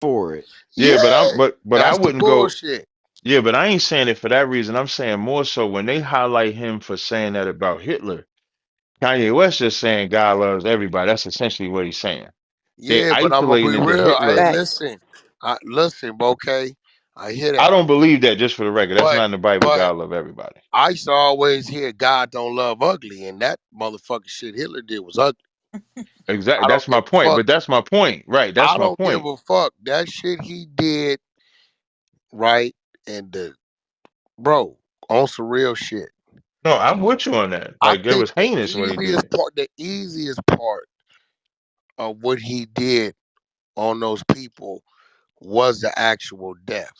for it. Yeah, Yeah, but I that's the wouldn't go. bullshit. Yeah, but I ain't saying it for that reason. I'm saying more so when they highlight him for saying that about Hitler. Kanye West just saying God loves everybody. That's essentially what he's saying. They Yeah, but I'm gonna isolating be it to real. Hey, Hitler. Facts. listen, listen, okay, I hear I that, don't believe that, just for the record. That's but not in the Bible. but God love everybody. I used to always hear God don't love ugly, and that motherfucking shit Hitler did was ugly. Exactly. I That's don't my give a point. fuck. But that's my point. Right. That's I my don't give point. a fuck. That shit he did, right, and the bro on some real shit. No, I'm with you on that. I Like it think was heinous what he did. the easiest part of what he did on those people was the actual death.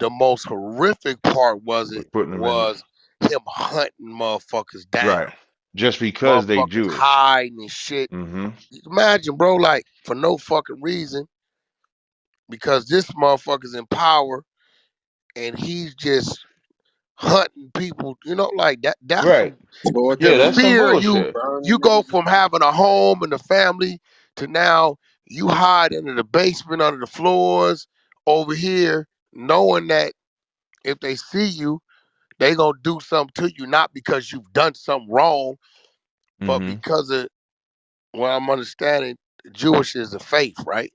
The most horrific part Was putting them in was him hunting motherfuckers down, right. Just because they motherfuckers Jewish. hiding and shit. Mm-hmm. Imagine, bro, like for no fucking reason, because this motherfucker's in power and he's just hunting people. You know, like that. That's Right. some Lord, Yeah, the them that's some fear. niggas bullshit. You burning go niggas. from having a home and a family to now you hide under the basement, under the floors, over here, knowing that if they see you, they gonna do something to you, not because you've done something wrong, but Mm-hmm. because of what I'm understanding, Jewish is a faith, right?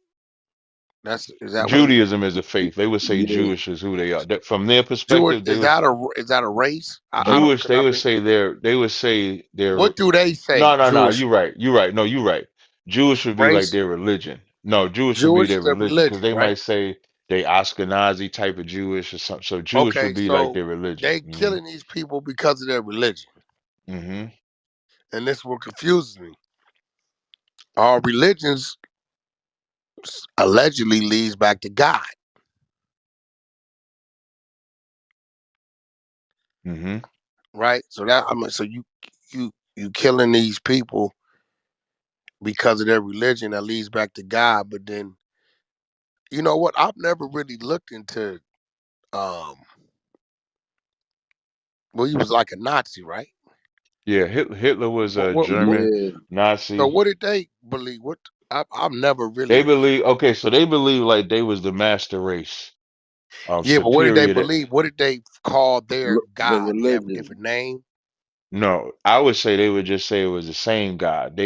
Is that what it? Judaism is a faith. They would say Yeah, Jewish is who they are. From their Jewish perspective, they would is that a race? I don't Jewish. because They I've would been. say they're What do they say? no, no, no. Jewish You're right. You're right. No, you're right. Jewish would be like race? their religion. No, Jewish would be Jewish their is a religion because religion, they right? might say they Ashkenazi type of Jewish or something. So Jewish would Okay, be like so their religion. they killing these people because of their religion, Mm-hmm. and this is what confuses me. Our religions allegedly leads back to God, Mm-hmm. right? So that I mean, so you killing these people because of their religion that leads back to God, but then you know what? I've never really looked into. Um, well, he was like a Nazi, right? Yeah, Hitler was a What German yeah. so Nazi. what did they believe? What I've never They really. believe okay, so they believe like they was the master race, Yeah, but what did they superior to. believe? What did they call their The God? They have a religion. different name. No, I would say they would just say it was the same God.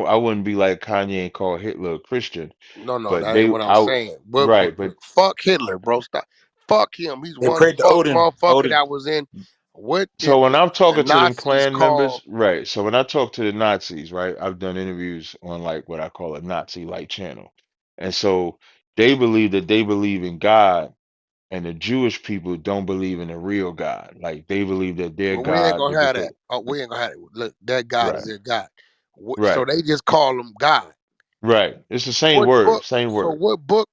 I wouldn't be like Kanye and call Hitler a Christian, No, no, but that ain't they, what I'm I saying. right, but Fuck Hitler, bro. Stop. Fuck him. He's They one prayed to fuck Odin. motherfucker Odin. that was in. What so did when I'm the talking to them Nazis Klan call? members, right? So when I talk to the Nazis, right, I've done interviews on like what I call a Nazi like channel, and so they believe that they believe in God, and the Jewish people don't believe in the real God. Like they believe that their Well, we ain't God gonna is have because that. Oh, we ain't gonna have it. Look, that God is right, their God. So right, they just call him God. right. It's the same What word, book? same So word, what book?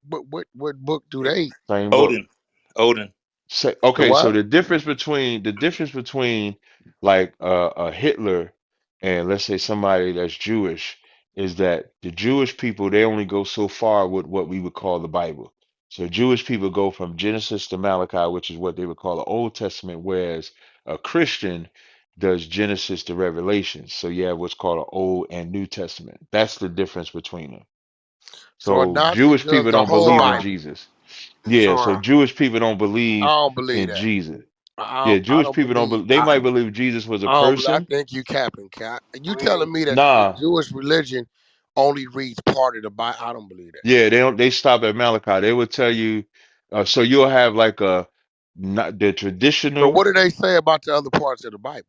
What book do they? same book. Odin. Odin. Say, The okay, so what? the difference between like a Hitler and let's say somebody that's Jewish is that the Jewish people they only go so far with what we would call the Bible. So Jewish people go from Genesis to Malachi, which is what they would call the Old Testament, whereas a Christian does Genesis to Revelation. So you have what's called an Old and New Testament. That's the difference between them. So a So Nazi Jewish does people the don't whole believe in Bible. Jesus. Yeah, So so Jewish people don't I believe don't believe in that. Jesus. Yeah, I Jewish don't people don't believe. believe, they might believe Jesus was a I person. think you capping, Cap. You telling We me that the Nah. Jewish religion only reads part of the Bible? I don't believe that. Yeah, they stop at Malachi. They would tell you so you'll have like a not the So traditional what do they say about the other parts of the Bible?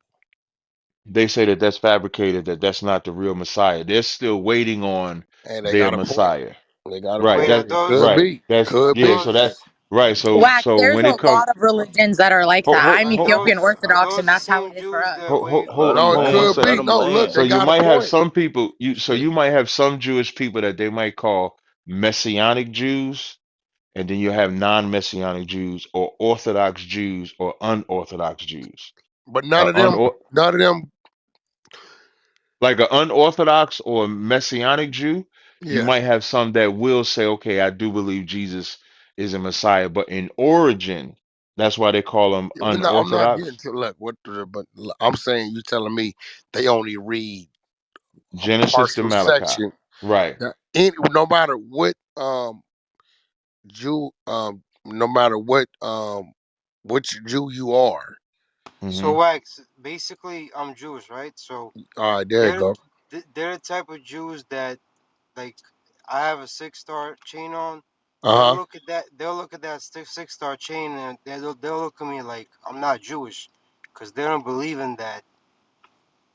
they say that that's fabricated, that that's not the real Messiah. They're still waiting on And they their got a point. Messiah. They got a Right. wait. point. Are That It could those right. be. That's Could yeah, be. so that those right. Whack, So there's when a it comes lot of religions that are like hold, that. hold, I'm hold, Ethiopian are Orthodox, those and the that's how same it is for Jews us. that hold, hold, wait Let hold, them No, it hold one land. could Let be. second. them No, look, land. So they you got a might have point. some people so you might have some Jewish people that they might call messianic Jews, and then you have non-messianic Jews or Orthodox Jews or unorthodox Jews. But Unor none of them. like an unorthodox or messianic Jew, you Yeah. might have some that will say, okay, I do believe Jesus is a Messiah, but in origin, that's why they call them No, I'm not getting unorthodox. to look but I'm saying you telling me they only read a Genesis to partial Malachi. section. Right. No matter what. Jew, no matter what which Jew you are. Hmm. So Wax, basically, I'm Jewish, right? So All right, there you they're go. they're the type of Jews that, like, I have a 6 star chain on. Uh huh. They'll look at that 6 star chain, and they'll look at me like I'm not Jewish, because they don't believe in that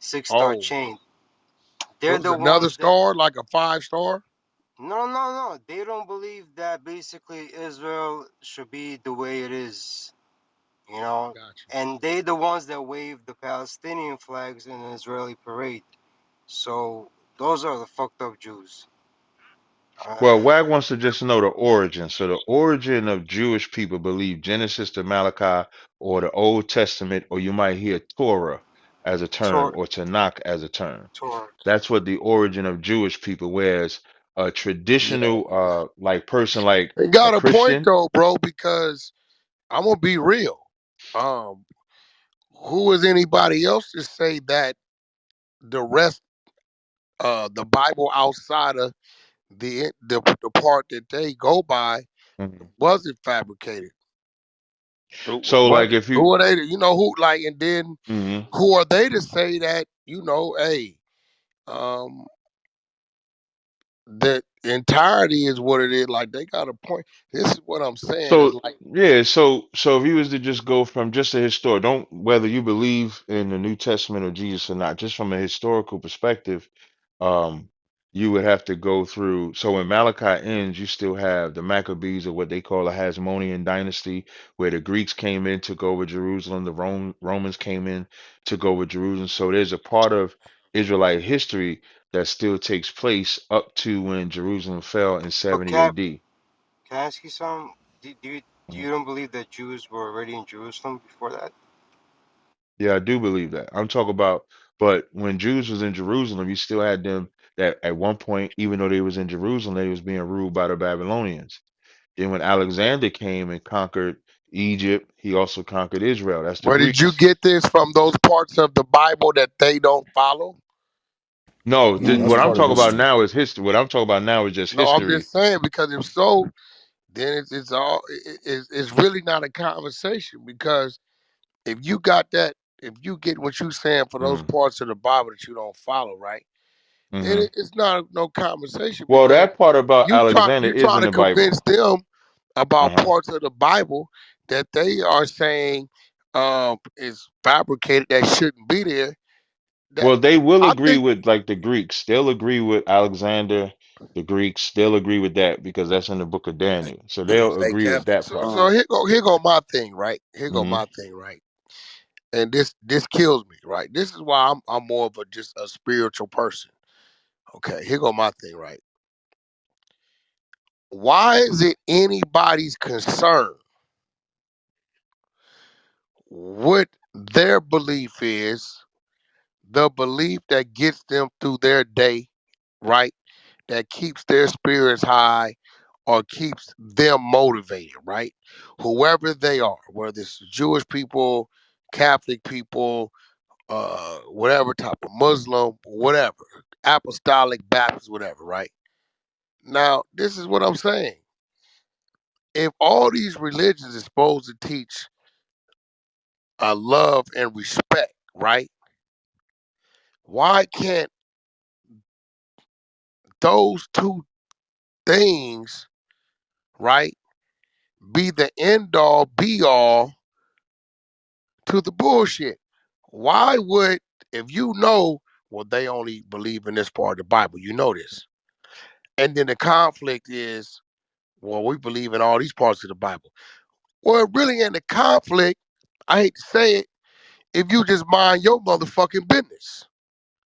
6 star Oh, chain. so They're it's the another ones that, star, like a 5 star. no, they don't believe that basically Israel should be the way it is, you know. Gotcha. And they the ones that wave the Palestinian flags in an Israeli parade. So those are the fucked up Jews. Uh, Well, Wag wants to just know the origin. So the origin of Jewish people believe Genesis to Malachi or the Old Testament, or you might hear Torah as a term Tor or Tanakh as a term. Tor. That's what the origin of Jewish people. Whereas a Yeah, traditional like person like they a got a point Christian. though, bro. Because I'm gonna be real. Um, who is anybody else to say that the rest, the Bible outside of the part that they go by Mhm. wasn't fabricated? So What? like if you Who are they? You know who? Like, and then mhm. who are they to say that? You know, hey, um, that entirety is what it is. Like they got a point. This is what I'm saying. Is So like, yeah, so if you was to just go from just a historic, don't whether you believe in the New Testament or Jesus or not, just from a historical perspective, um, you would have to go through. So when Malachi ends, you still have the Maccabees, or what they call a Hasmonean dynasty, where the Greeks came in, took over Jerusalem, the Romans came in, took over Jerusalem. So there's a part of Israelite history that still takes place up to when Jerusalem fell in But 70 Cap, AD. can I ask you something? Do you don't believe that Jews were already in Jerusalem before that? Yeah, I do believe that. I'm talking about, but when Jews was in Jerusalem, you still had them that at one point, even though they was in Jerusalem, they was being ruled by the Babylonians. Then when Alexander came and conquered Egypt, he also conquered Israel. That's the where did you Greeks. get this from? Those parts of the Bible that they don't follow? No, Yeah, that's what I'm part of talking about history. now is history. What I'm talking about now is just No, I'm history. just saying because if so, then it's all it's really not a conversation because if you got that, if you get what you're saying for those Mm, parts of the Bible that you don't follow, right? Then hmm it's not no conversation Well, because that part about you try Alexander you is trying in to the Bible. convince them about Uh-huh. parts of the Bible that they are saying is fabricated that shouldn't be there. That Well, they will I agree think with like the Greeks. They'll agree with Alexander, the Greeks. They'll agree with that because that's in the book of Daniel. So they'll Hey, agree with Captain. that part. so here go my thing, right? Here go Hmm. my thing, right? And this kills me, right? This is why I'm more of a just a spiritual person. Okay, here go my thing, right? Why is it anybody's concern what their belief is, the belief that gets them through their day, right? That keeps their spirits high or keeps them motivated, right? Whoever they are, whether it's Jewish people, Catholic people, whatever type of Muslim, whatever, apostolic, Baptist, whatever, right? Now, this is what I'm saying. If all these religions are supposed to teach love and respect, right? Why can't those two things, right, be the end all be all to the bullshit? Why would, if you know, well, they only believe in this part of the Bible, you know this. And then the conflict is, well, we believe in all these parts of the Bible. Well, really, in the conflict, I hate to say it, if you just mind your motherfucking business,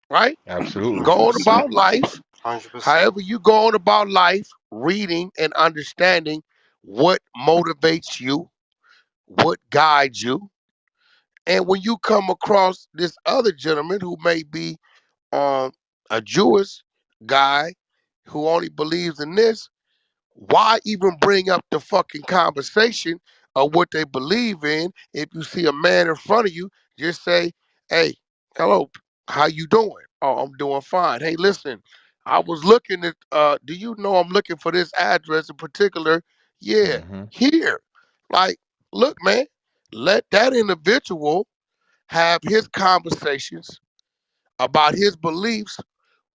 right? Absolutely. Go Hundred on percent. about life, 100%. however you go on about life, reading and understanding what motivates you, what guides you. And when you come across this other gentleman who may be um, a Jewish guy who only believes in this, why even bring up the fucking conversation of what they believe in? If you see a man in front of you, just say, "Hey, hello, how you doing?" "Oh, I'm doing fine." "Hey, listen, I was looking at. Do you know I'm looking for this address in particular? Yeah, Mm-hmm. here. Like, look, man, let that individual have his conversations about his beliefs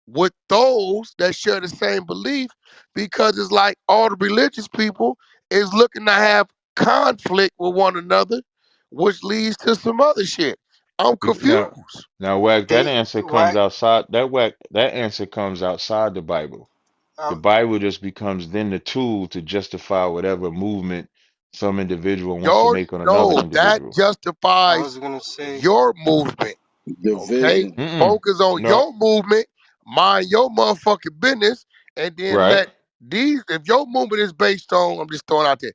with those that share the same belief, because it's like all the religious people is looking to have conflict with one another, which leads to some other shit. I'm Now, confused. now, Wack, that They answer comes whack. outside. That answer comes outside the Bible. The Um, Bible just becomes then the tool to justify whatever movement some individual wants to Your make on another no, that individual. I justifies was gonna say your movement. Okay? Division. Mm-mm. Focus on No. your movement, mind your motherfucking business, and then Right. let these, if your movement is based on, I'm just throwing out there,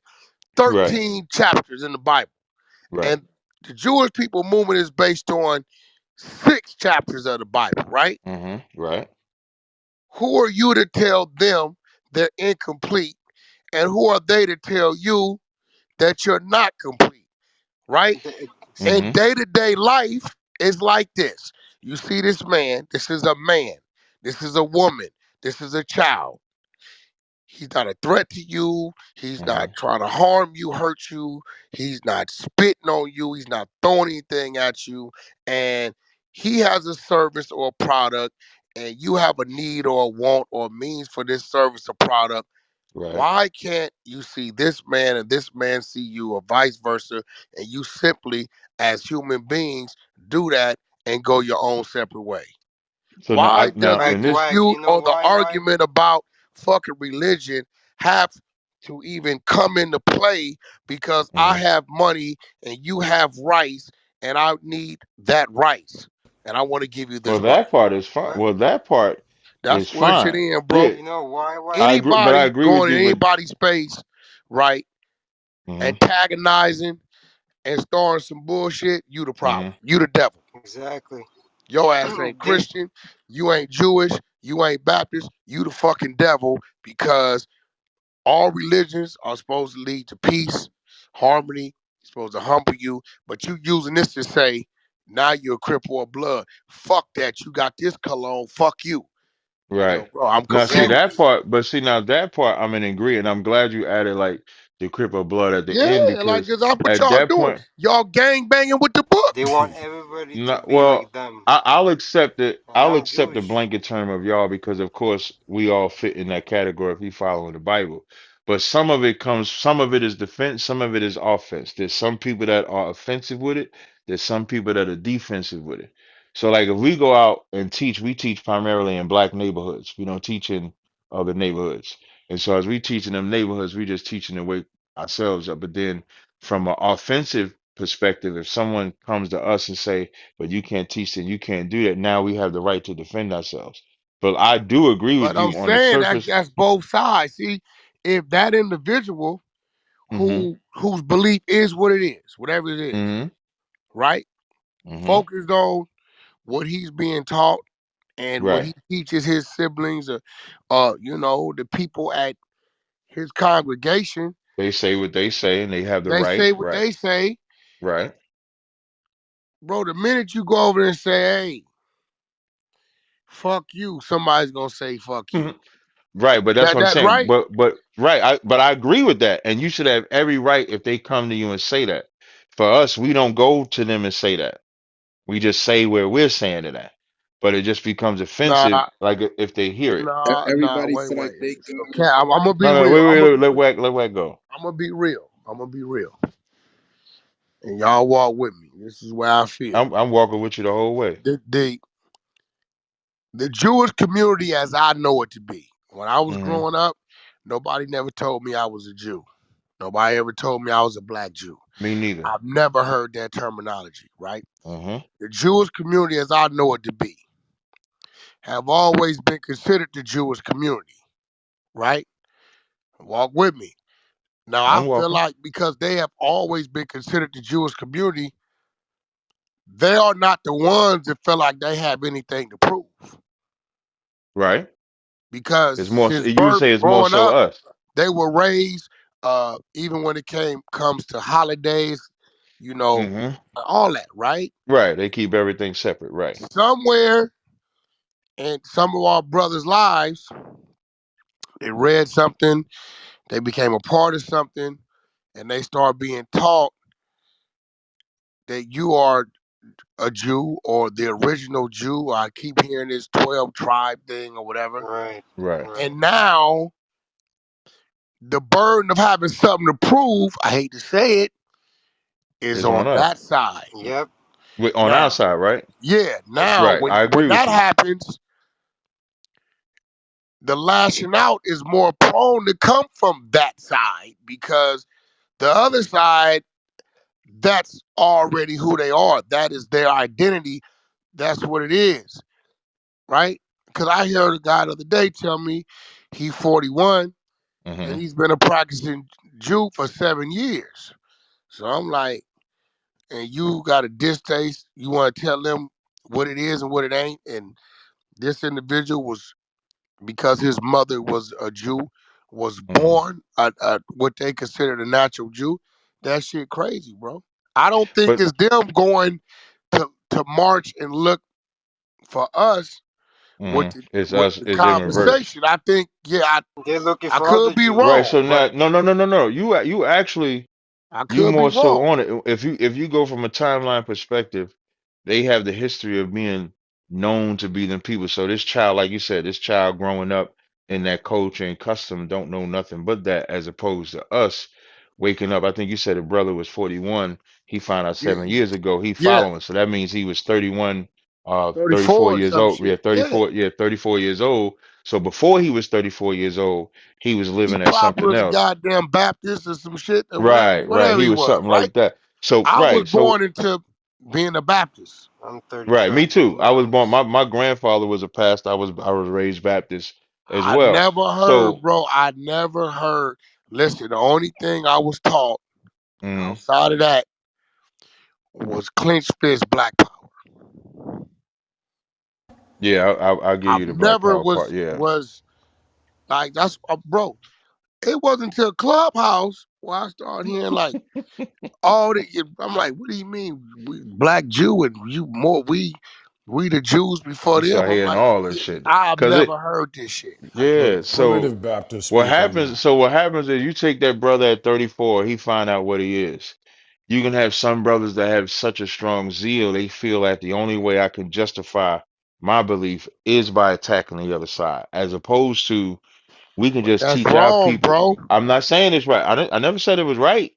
Right. 13 chapters in the Bible, Right. and the Jewish people movement is based on 6 chapters of the Bible, right? Mm-hmm. Right. Who are you to tell them they're incomplete? And who are they to tell you that you're not complete, right? In Mm-hmm. exactly. day to day life, it's like this. You see this man, this is a man, this is a woman, this is a child. He's not a threat to you. He's not Mm-hmm. trying to harm you, hurt you. He's not spitting on you. He's not throwing anything at you. And he has a service or a product, and you have a need or a want or means for this service or product. Right. Why can't you see this man and this man see you, or vice versa, and you simply, as human beings, do that and go your own separate way? So now, Why does now the Whack, in this, whack. dispute You know or the why? Whack. argument about fucking religion have to even come into play? Because I mhm. have money and you have rice, and I need that rice, and I want to give you Well, this money. that part is fine. What? Well, that part That's is where shit fine. in, Yeah, bro. You know why? Whack. I agree, but I Anybody agree with going in you. But anybody's space, right, mm-hmm. antagonizing and starting some bullshit, you the problem. Mm-hmm. You the devil. Exactly. Your ass ain't They Christian. You ain't Jewish. You ain't Baptist. You the fucking devil, because all religions are supposed to lead to peace, harmony, supposed to humble you, but you using this to say, now you're a cripple of blood. Fuck that. You got this color on. Fuck you. Right. Yo, bro, I'm Now, see that confused. exactly. part, but see now that part, I'm in agreement. I'm glad you added like the crip of blood at the Yeah, end like, because cause that's what at y'all that doing. point. Y'all gang banging with the They books. want everybody to No, be well, like them. I'll accept it. And I'll I'm accept the Jewish. blanket term of y'all because, of course, we all fit in that category if we follow the Bible. But some of it comes, some of it is defense, some of it is offense. There's some people that are offensive with it. There's some people that are defensive with it. So, like, if we go out and teach, we teach primarily in black neighborhoods. We don't teach in other neighborhoods. And so, as we teach in them neighborhoods, we just teaching to wake ourselves up. But then, from an offensive perspective, if someone comes to us and say, but you can't teach and you can't do that. Now we have the right to defend ourselves. But I do agree with But I'm you on the saying that surface. that's both sides. See, if that individual Mm-hmm. whose belief is what it is, whatever it is, Mm-hmm. right? Mm-hmm. Focused on what he's being taught and what Right. he teaches his siblings, or the people at his congregation. They say what they say and they have the They right. say what Right. they say, Right. bro. The minute you go over there and say, "Hey, fuck you," somebody's gonna say, "Fuck you." Mhm. Right. But that's what I'm That saying. right? But right. But I agree with that. And you should have every right if they come to you and say that. For us, we don't go to them and say that. We just say where we're saying it at. But it just becomes offensive, Nah, like if they hear it. nah. Everybody Wait, feel like wait. they Okay, good. I'm gonna be No, no, real. wait, I'm wait, gonna wait, be real. let Wack go. I'm gonna be real. I'm gonna be real. And y'all walk with me. This is where I feel. I'm walking with you the whole way. The, the the Jewish community as I know it to be. When I was Hmm. growing up, nobody never told me I was a Jew. Nobody ever told me I was a black Jew. Me neither. I've never heard that terminology, right? Hmm. The Jewish community as I know it to be have always been considered the Jewish community, right? Walk with me. Now I I'm feel walking. like because they have always been considered the Jewish community, they are not the ones that feel like they have anything to prove. Right. Because It's more. since You would birth, say it's more growing so up, us. they were raised, even when it comes to holidays, you know, Hmm. all that, right? Right. They keep everything separate. Right. Somewhere in some of our brothers' lives, they read something, They became a part of something, and they start being taught that you are a Jew or the original Jew. I keep hearing this 12 tribe thing or whatever. Right. Right. Right. And now the burden of having something to prove, I hate to say it, is It's on on us. that side. Yep. On our Now, side, right? yeah, now Right. when I agree when with that you. happens, the lashing out is more prone to come from that side because the other side, that's already who they are. That is their identity. That's what it is, right? Because I heard a guy the other day tell me he's 41 and Hmm. he's been a practicing Jew for 7 years. So I'm like, and you got a distaste, you want to tell them what it is and what it ain't. And this individual was, because his mother was a Jew, was Hmm. born what they considered a natural Jew. That shit crazy, bro. I don't think But it's them going to march and look for us it's with us. the It's in reverse. conversation. I think, yeah, They're looking I for other could be Right. Jews, wrong, So but now, no, no, no, no, no. You actually I you could be more so wrong. on it. If you go from a timeline perspective, they have the history of being known to be them people. So this child, like you said, this child growing up in that culture and custom don't know nothing but that, as opposed to us waking up. I think you said a brother was 41. He found out Yeah, 7 years ago. He yeah, following. So that means he was 31, 34 34 or years some old. Yeah, shit. Yeah, 34. Yeah, 34 years old. So before he was 34 years old, he was he living as probably something was a else. goddamn Baptist or some shit or whatever, Right, right. whatever He he was was, something right? like that. So, I was right. born So, into being a Baptist. I'm right. 33. Me too. I was I'm born. My grandfather was a pastor. I was raised Baptist as I well. never heard, So, bro. I never heard. Listen, the only thing I was taught mhm. outside of that was clenched fist black power. Yeah, I'll give I've you the Black never Power part. was Yeah. like that's bro. It wasn't until Clubhouse where I started hearing like all the. I'm like, what do you mean, we black Jew and you more we the Jews before You them? start I'm hearing like, all this shit I've because never it. heard this shit. Yeah. So Primitive Baptist what speak on happens? that. So what happens is you take that brother at 34. He find out what he is. You can have some brothers that have such a strong zeal, they feel that the only way I can justify my belief is by attacking the other side, as opposed to we can But just that's teach our wrong, people. bro. I'm not saying it's right. I never said it was right.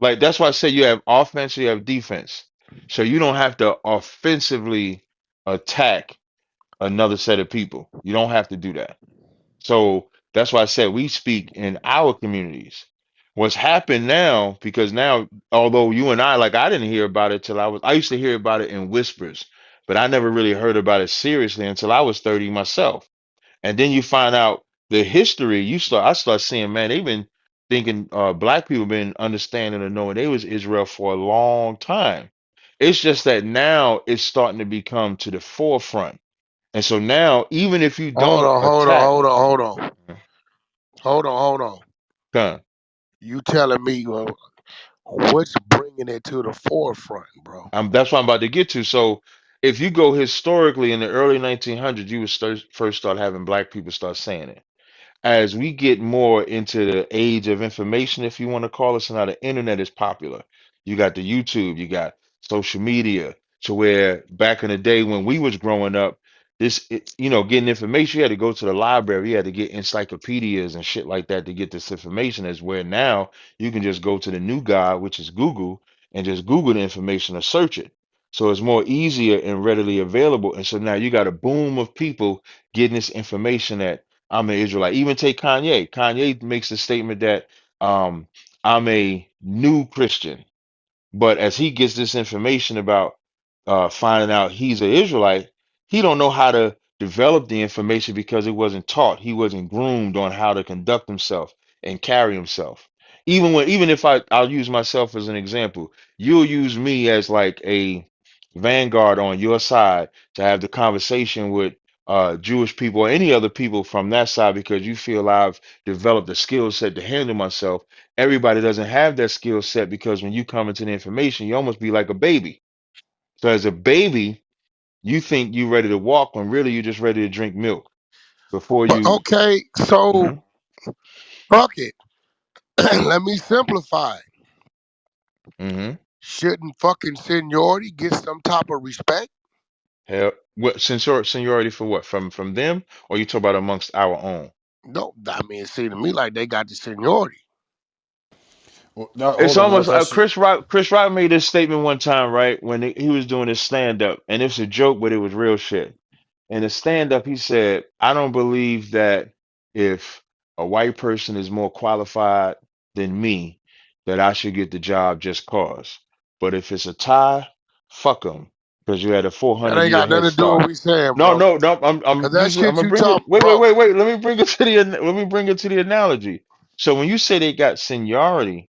Like that's why I say you have offense, you have defense. So you don't have to offensively attack another set of people. You don't have to do that. So that's why I said we speak in our communities. What's happened now, because now, although you and I, like, I didn't hear about it till I used to hear about it in whispers, but I never really heard about it seriously until I was 30 myself. And then you find out the history, I start seeing, man, they've been thinking, black people been understanding and knowing they was Israel for a long time. It's just that now it's starting to become to the forefront. And so now, even if you Hold don't on, hold on, attack, hold on, hold on, hold on. Con. You telling me what's bringing it to the forefront, bro? That's what I'm about to get to. So, if you go historically in the early 1900s, you would first start having black people start saying it. As we get more into the age of information, if you want to call it, so now the internet is popular. You got the YouTube, you got social media, to where back in the day when we was growing up, getting information, you had to go to the library, you had to get encyclopedias and shit like that to get this information. As where now you can just go to the new guy, which is Google, and just Google the information or search it. So it's more easier and readily available. And so now you got a boom of people getting this information that I'm an Israelite. Even take Kanye. Kanye makes the statement that um, I'm a new Christian. But as he gets this information about finding out he's an Israelite, he don't know how to develop the information because it wasn't taught. He wasn't groomed on how to conduct himself and carry himself. Even if I'll use myself as an example, you'll use me as like a vanguard on your side to have the conversation with Jewish people or any other people from that side because you feel I've developed a skill set to handle myself. Everybody doesn't have that skill set because when you come into the information, you almost be like a baby. So as a baby, you think you're ready to walk when really you're just ready to drink milk before But you. okay, so Mhm. fuck it. Let me simplify it. Mm-hmm. Shouldn't fucking seniority get some type of respect? Hell, what seniority for what? From them, or you talk about amongst our own? No, I mean, it seemed to me like they got the seniority. Well, now, It's hold on. almost That's Chris Rock. Chris Rock made this statement one time, right, when he was doing his stand up, and it's a joke, but it was real shit. In the stand up, he said, "I don't believe that if a white person is more qualified than me, that I should get the job just cause. But if it's a tie, fuck them, because you had a That 400 ain't year got nothing head to do with start." what we saying, No, bro. no, no. Cause I'm that using. I'm shit gonna you bring it. talk, Wait, wait, bro. wait, wait. Let me bring it to the. Let me bring it to the analogy. So when you say they got seniority,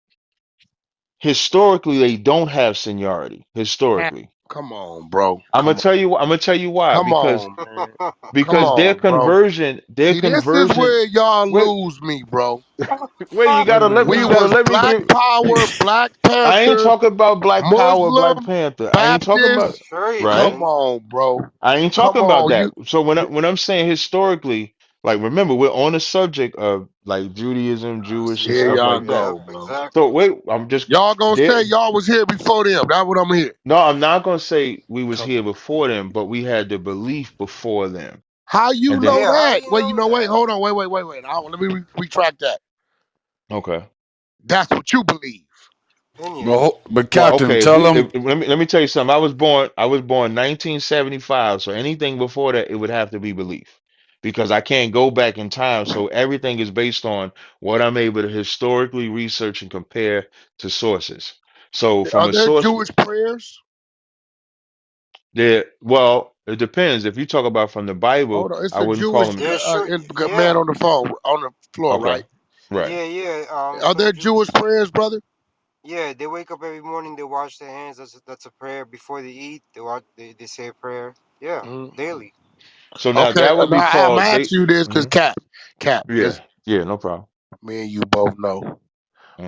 historically they don't have seniority. Historically, Come on, bro. I'm gonna tell you. I'm gonna tell you why. Come on, man. Come Because on, bro. their See, this is conversion. where y'all Wait, lose me, bro. wait. You wait, gotta wait, let me. We You nah. gotta was let me Black bring. Power, Black I ain't Panther, talking about Black Power, Black Muslim, Panther. I ain't talking about Baptist. Sure you right. Come didn't. on, bro. I ain't Come talking about on, that. you. So when I'm saying historically, like remember we're on the subject of like Judaism, Jewish and Here Yep, stuff y'all like that. go, yep, bro. So exactly. wait, I'm just Y'all gonna say there. y'all was here before them. That's what I'm here. No, I'm not gonna say we was Come here on. before them, but we had the belief before them. How you And then know Yeah, how do that? you Wait, you know know, wait, that? hold on, wait. Let me retract that. okay. That's what you believe. Opinion. But Well, Captain, okay, tell them. let me tell you something. I was born 1975, so anything before that it would have to be belief. Because I can't go back in time, so everything is based on what I'm able to historically research and compare to sources. So from Are a there source Jewish prayers? there, well, it depends. If you talk about from the Bible, Hold on, it's I a wouldn't call Jewish them Yeah, sure. man Yeah, on the phone on the floor, okay, right? right. yeah. Are Some there Jewish Jews. prayers, brother? Yeah, they wake up every morning. They wash their hands. That's a prayer before they eat. They say a prayer. Yeah, Mhm. daily. So now Okay, that would be now I'm called asking you this because mhm, Cap, yeah, listen, yeah, no problem. me and you both know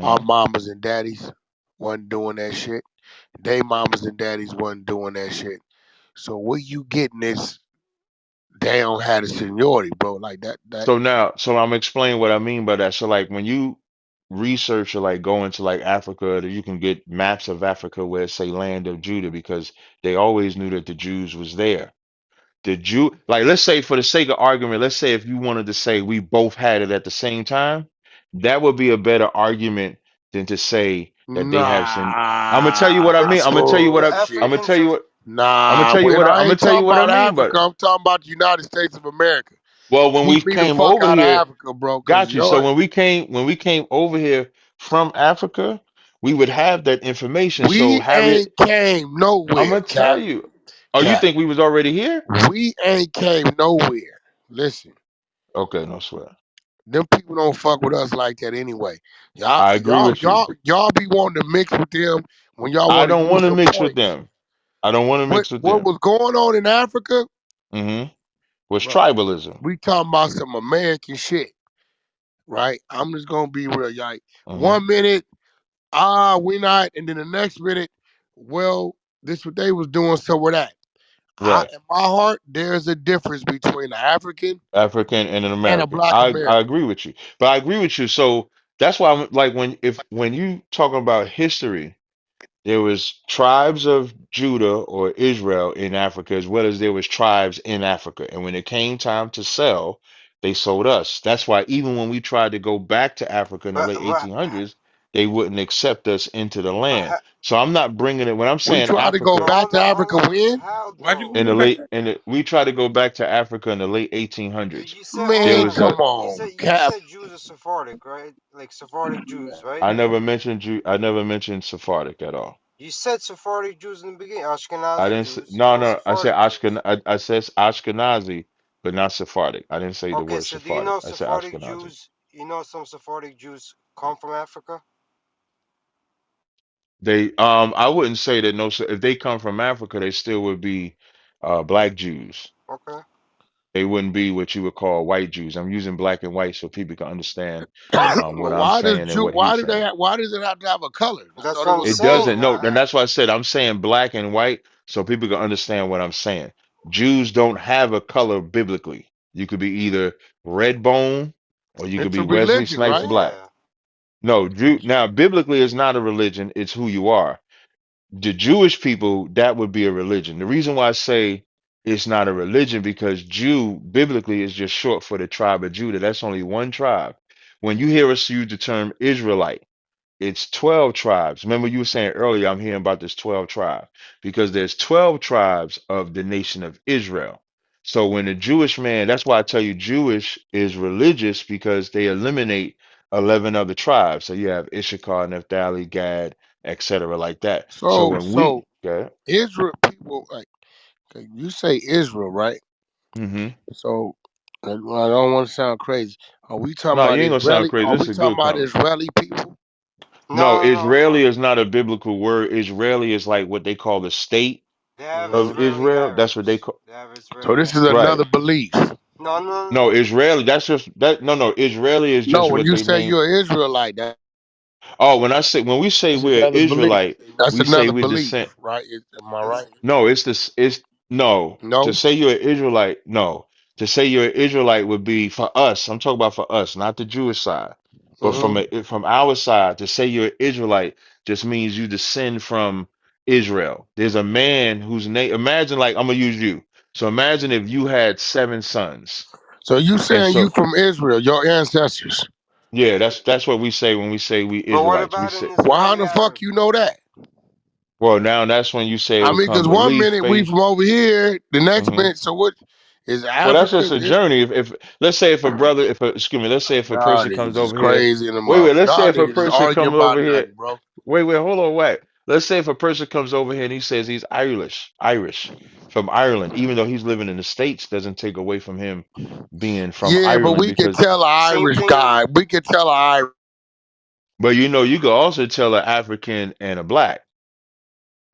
our Hmm. mamas and daddies wasn't doing that shit. They mamas and daddies wasn't doing that shit. So where you getting this? They don't have the seniority, bro. Like that. So I'm explaining what I mean by that. So like when you research or like go into like Africa, that you can get maps of Africa where it say land of Judah because they always knew that the Jews was there. The Jew, like let's say for the sake of argument, let's say if you wanted to say we both had it at the same time, that would be a better argument than to say that they have sin. I'm gonna tell you Nah, what I mean. that's I'm gonna tell you what The I'm bullshit. gonna tell Africans you are. what Nah, wait, I I'm gonna ain't tell you talking what I about mean. Africa. But I'm talking about the United States of America. well, when we Keep me the came fuck over out of here, Africa, bro, because got you. So you're when we came over here from Africa, we would have that information. So we have ain't it. came I'm nowhere, gonna tell Cap. you. Oh, you Cap. think we was already here? We ain't came nowhere. Listen, Okay, no sweat. them people don't fuck with us like that anyway. Y'all, I agree y'all, with you. y'all, y'all be wanting to mix with them when y'all I want to don't use want to some mix with points. them. I don't want to What mix with what them. was going on in Africa, Mm-hmm. Was bro? tribalism. We talking about some American shit, right? I'm just gonna be real. Like Mm-hmm. 1 minute, we not, and then the next minute, well, this what they was doing, so we're that. Right. In my heart, there's a difference between an African African and an and a American. black I American. agree with you. But I agree with you. So that's why I'm like when you talking about history, there was tribes of Judah or Israel in Africa, as well as there was tribes in Africa. And when it came time to sell, they sold us. That's why even when we tried to go back to Africa in the But late but 1800s, they wouldn't accept us into the but land. So I'm not bringing it when I'm We saying try to go but Africa back to hold Africa on. when? How Why'd you though? want to go back there? we tried to go back to Africa in the late 1800s. You said hold There Man, on. was come a You on, said you Cap. said Jews are Sephardic, right? Like Sephardic Jews, right? I never mentioned Sephardic at all. You said Sephardic Jews in the beginning, I Ashkenazi didn't say, Jews, no, no no, I said Sephardic Jews. I said Ashkenazi, but not Sephardic. I didn't say the Okay, word so do you Sephardic. know I said Sephardic Ashkenazi. Jews? You know some Sephardic Jews come from Africa? They I wouldn't say that no if they come from Africa, they still would be black Jews. Okay. They wouldn't be what you would call white Jews. I'm using black and white so people can understand what I'm saying and what he's saying. Why does it have to have a color? I That's thought what it I'm was a It boy. saying. doesn't. No, and that's why I said I'm saying black and white so people can understand what I'm saying. Jews don't have a color biblically. You could be either red bone or you could It's be a Wesley religion, Snipes right? black. Yeah. No, Jew now biblically it's not a religion, it's who you are. The Jewish people, that would be a religion. The reason why I say it's not a religion because Jew biblically is just short for the tribe of Judah. That's only one tribe. When you hear us use the term Israelite, it's 12 tribes. Remember, you were saying earlier, I'm hearing about this 12 tribe because there's 12 tribes of the nation of Israel. So when a Jewish man, that's why I tell you Jewish is religious because they eliminate 11 other tribes. So you have Issachar, Naphtali, Gad, etc., like that. So So when so we, okay, Israel people like okay, you say Israel, right? hmm So I don't want to sound crazy. Are we talking no, about you ain't gonna sound Israeli? crazy. Are This we is a talking good about conversation. Israeli people? No, No, no, no. Israeli is not a biblical word. Israeli is like what they call the state They have of Hmm. Israeli Israel. That's what they Arabs. call. They have So Israeli this is Arabs. Right. another belief. No, no, No, no. Israeli, that's just that no, Israeli is No, just when what you they say name. you're an Israelite, Oh, when we say that's we're another belief. Israelite, That's we say another we belief, descend. right? Am I right? No, it's this it's no. To No. say you're an Israelite, no. To say you're an Israelite would be for us. I'm talking about for us, not the Jewish side. But Hmm. from our side, to say you're an Israelite just means you descend from Israel. There's a man whose name, imagine like I'm gonna use you. So imagine if you had seven sons. So you And saying you so from Israel, your ancestors? yeah, that's what we say when we say we But what Israelites. We about say, an Well, how Israeli the fuck Arab? you know that? well, now that's when you say it I mean, because become one belief, minute we faith. from over here, the next Hmm. minute. So what is Well, that's just Africa? a journey. If let's say if a brother, if a, excuse me, let's say if a Y'all person comes niggas is over here. crazy in the Wait, mouth. let's say Y'all if a niggas just person argue comes about over here. nothing, bro. Wait, hold on, wait. Let's say if a person comes over here and he says he's Irish from Ireland, even though he's living in the States, doesn't take away from him being from Yeah, but Ireland we can because, tell an Same Irish thing. guy. We can tell an Irish. but you know, you could also tell an African and a black.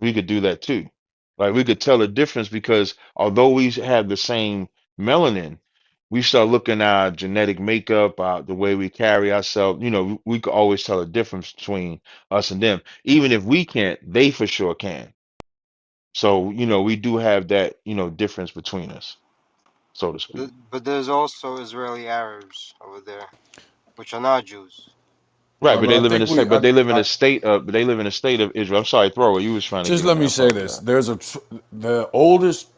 We could do that too. Like we could tell the difference because although we have the same melanin, we start looking at our genetic makeup, the way we carry ourselves. You know, we could always tell a difference between us and them. Even if we can't, they for sure can. So, you know, we do have that, you know, difference between us, so to speak. But there's also Israeli Arabs over there, which are not Jews. Right, but But they I live in think a state, but they live in a state of Israel. I'm sorry, Thrower, you was trying to just get in let there. I me say this: apologize. the oldest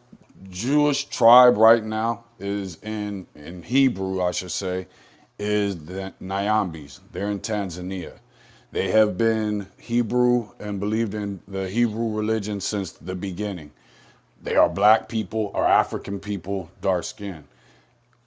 Jewish tribe right now is in Hebrew, I should say, is the Nyambis. They're in Tanzania. They have been Hebrew and believed in the Hebrew religion since the beginning. They are black people or African people, dark skin.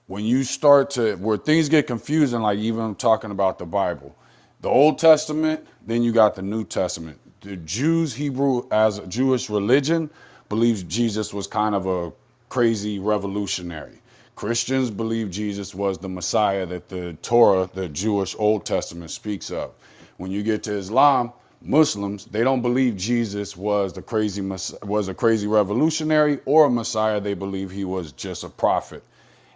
When you start to where things get confusing, like even talking about the Bible, the Old Testament, then you got the New Testament. The Jews, Hebrew as a Jewish religion, believes Jesus was kind of a crazy revolutionary. Christians believe Jesus was the Messiah that the Torah, the Jewish Old Testament, speaks of. When you get to Islam, Muslims, they don't believe Jesus was was a crazy revolutionary or a Messiah. They believe he was just a prophet.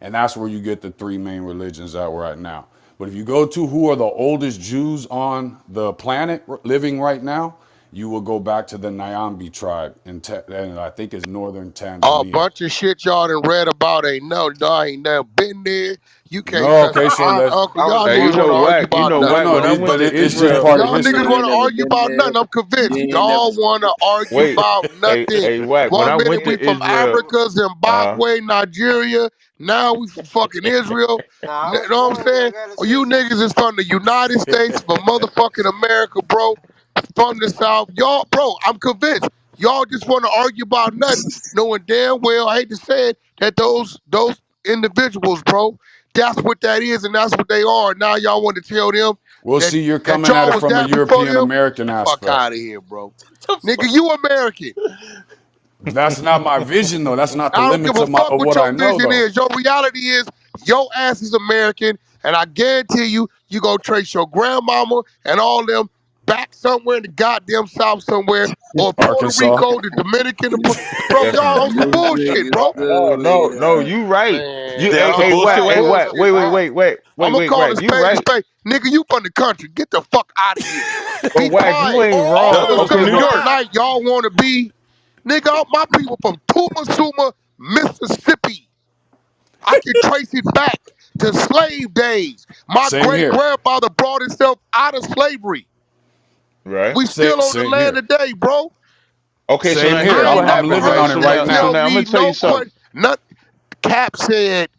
And that's where you get the three main religions that we're at now. But if you go to who are the oldest Jews on the planet living right now, you will go back to the Nyambi tribe, and I think it's northern A Tanzania. bunch of shit y'all done read about ain't no, dog ain't never been there. You can't No, touch okay, my so aunt, let's. uncle. I was Y'all Hey, niggas born want to there. argue about No, nothing, no, When I went but to it's just Israel, part of Y'all niggas history. want to You ain't never argue been about there. nothing. I'm You convinced. ain't never. Y'all want to argue wait, about nothing. hey, Wack, when One I went minute we to from Israel, Africa, uh, Zimbabwe, Nigeria. Now we from fucking Israel. Nah, I You was know what I'm born there. I saying? got a Or you niggas is citizenship. from the United States of motherfucking America, bro. From the South. Y'all, bro, I'm convinced. Y'all just want to argue about nothing, knowing damn well, I hate to say it, that those individuals, bro, that's what that is and that's what they are. Now y'all want to tell them We'll that see. You're that coming at y'all it was from a that before European them. American Fuck aspect. out of here, bro. The Nigga, fuck? you American. That's not my vision, though. That's not the I don't give limits a of my fuck of what what I your know, vision though. is. Your reality is your ass is American, and I guarantee you, you go trace your grandmama and all them back somewhere in the goddamn South somewhere, or Puerto Arkansas. Rico, the Dominican, bro. yes, Y'all on some You bullshit, niggas bro. silly. no, you right. You, Man, Yeah, hey, that's some y'all Wack, bullshit wild hey, right there. Wack, bullshit, man. I'm gonna wait, call a Wack, you spade a right. spade. Nigga, you from the country. Get the fuck out of here. But Be Wack, you quiet. ain't All That's wrong. the I'm Okay, from stuff New but y'all York. like, y'all wanna be. Nigga, my people from Tuma Suma, Mississippi. I can trace it back. to slave days. My Same great here. grandfather brought himself out of slavery. Right. We still on the Same land here. today, bro. Okay, so Same now here. here's I what ain't I'm never happened, living right? heard on it So you right now, so now. tell now I'm gonna me tell you no something. question. Not Cap said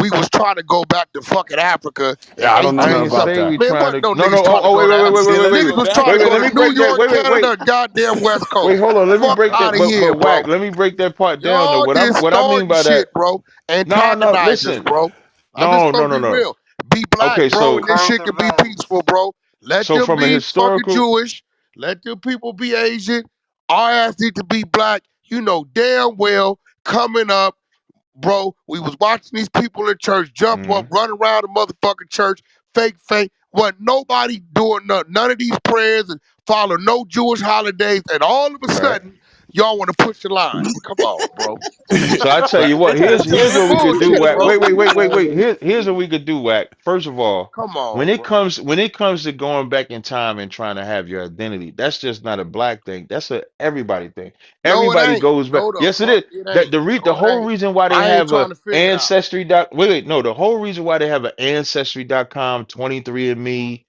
we was trying to go back to fucking Africa in Yeah, I don't know I nothing didn't about 18 something. say we that. Man, trying what to. no No, niggas no. trying to Oh, go wait, to wait, wait, wait, Africa. wait, Still wait, wait, living Niggas wait, was back trying wait, to wait. go Let to me then. New break that. York, Wait, wait, wait, Canada, goddamn West wait. Coast. Hold on. Let me Fuck break that. out of here, But bro. let me break that part down. Though Y'all what I mean distorting by that. shit, bro. No, no. Antagonize us, Listen. bro. I'm just No, gonna no, no, be no. real. Be black, Okay, bro, and so this Current shit can be peaceful, events. bro. Let so them from a be fucking historical. Jewish. Let them people be Asian. Our ass need to be black. You know damn well coming up, bro. We was watching these people in church jump up, Mhm. run around the motherfucking church, fake. Wasn't nobody doing none of these prayers and follow no Jewish holidays, and all of a Right. sudden, y'all want to push the line. Come on, bro. So I tell you Right. They what, try to tell here's This us what we could what do, bullshit, the Wack. bro. Wait, fuck wait, we wait, wait, doing. wait. Here's what we could do, Wack. First of all, Come on, bro. when it comes to going back in time and trying to have your identity, that's just not a black thing. That's a everybody thing. No, it Everybody ain't. goes back. No, the Yes, it fuck is. it That ain't. the No, it whole ain't. reason why they I ain't have trying a to figure it out. ancestry dot wait, no, the whole reason why they have an ancestry.com, 23andMe,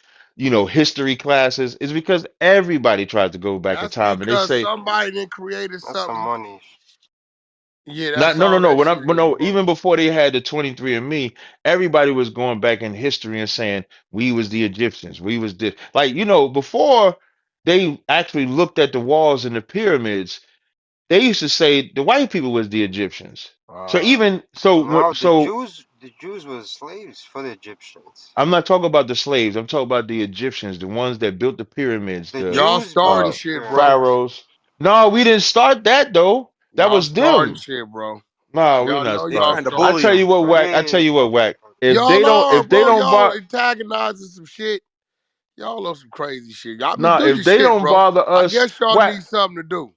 history classes is because everybody tries to go back in That's time and they because say somebody then created That's some something. money. Yeah, not that's no no all no that when shit I'm but is, no bro. even before they had the 23andMe, everybody was going back in history and saying we was the Egyptians, we was this, like, before they actually looked at the walls and the pyramids, they used to say the white people was the Egyptians. So Uh, even so No, so The Jews were slaves for the Egyptians. I'm not talking about the slaves, I'm talking about the Egyptians, the ones that built the pyramids, The the y'all Jews starting built uh the shit, bro. pyramids. pharaohs. No, we didn't start that though, that Y'all was starting them. shit, bro. No, we Y'all not know They y'all starting. trying to I starting bully tell shit, you them. what, bro. Wack. I tell you what, Wack. Y'all are, If they bro. don't Y'all bother, antagonizing some shit. Y'all on some crazy shit. Y'all been nah, do your if they shit, don't bro. bother I us, guess y'all Wack, need something to do.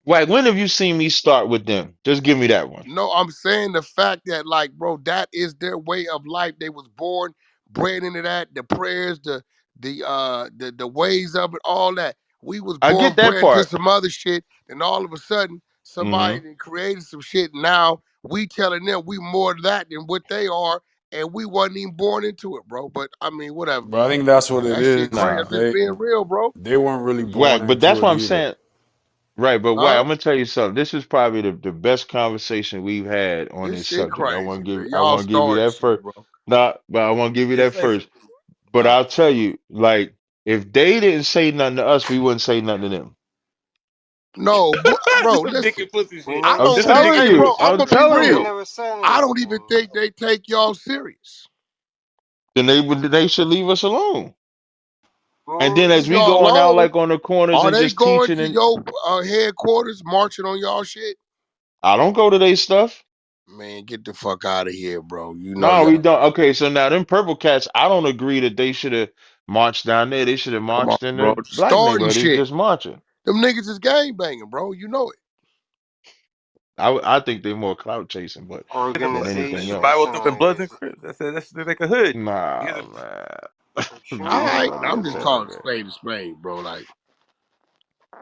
Wack. When have you seen me start with them? Just give me that one. No, I'm saying the fact that, like, bro, that is their way of life. They was born, bred into that. The prayers, the ways of it, all that. We was I born get that bred to part. some other shit, and all of a sudden, somebody Hmm. done created some shit. Now we telling them we more that than what they are, and we wasn't even born into it, bro. But I mean, whatever. But I think that's what it That shit is. crazy. Nah, I'm just being real, bro. They weren't really born Wack. But that's into what it I'm either. saying. Right, but Wack, Huh? I'm gonna tell you something. This is probably the best conversation we've had on This this shit subject. crazy, man. I Y'all want to give you starting that shit, first. bro. Nah, but I want to give you Just that say first. something. But Huh? I'll tell you, like, if they didn't say nothing to us, we wouldn't say nothing to them. No, bro, Just some dick listen. and pussy We shit. I never I'm don't Just some think, dick telling and hey, pussy bro, you. I'm shit. I'm gonna be telling no, we real. you. never said I don't even anything. think they take y'all serious. Then they should leave us alone. And then as Leave we y'all going out alone. like on the corners Are and they just going teaching, to and your headquarters marching on y'all shit? I don't go to their stuff. Man, get the fuck out of here, bro. You know No, we y'all. don't. Okay, so now them purple cats, I don't agree that they should have marched down there. They should have Come on, marched in bro. the black Starting neighborhood. It's shit. just marching. Them niggas is gang banging, bro. You know it. I think they're more clout chasing, but than anything The Organization or Bible else. was up in something like Bloods and this. Crips. That's like a hood. You Nah, guys What man. you All Jesus right. mean? don't I'm even just say calling like a that. spade, bro. Like,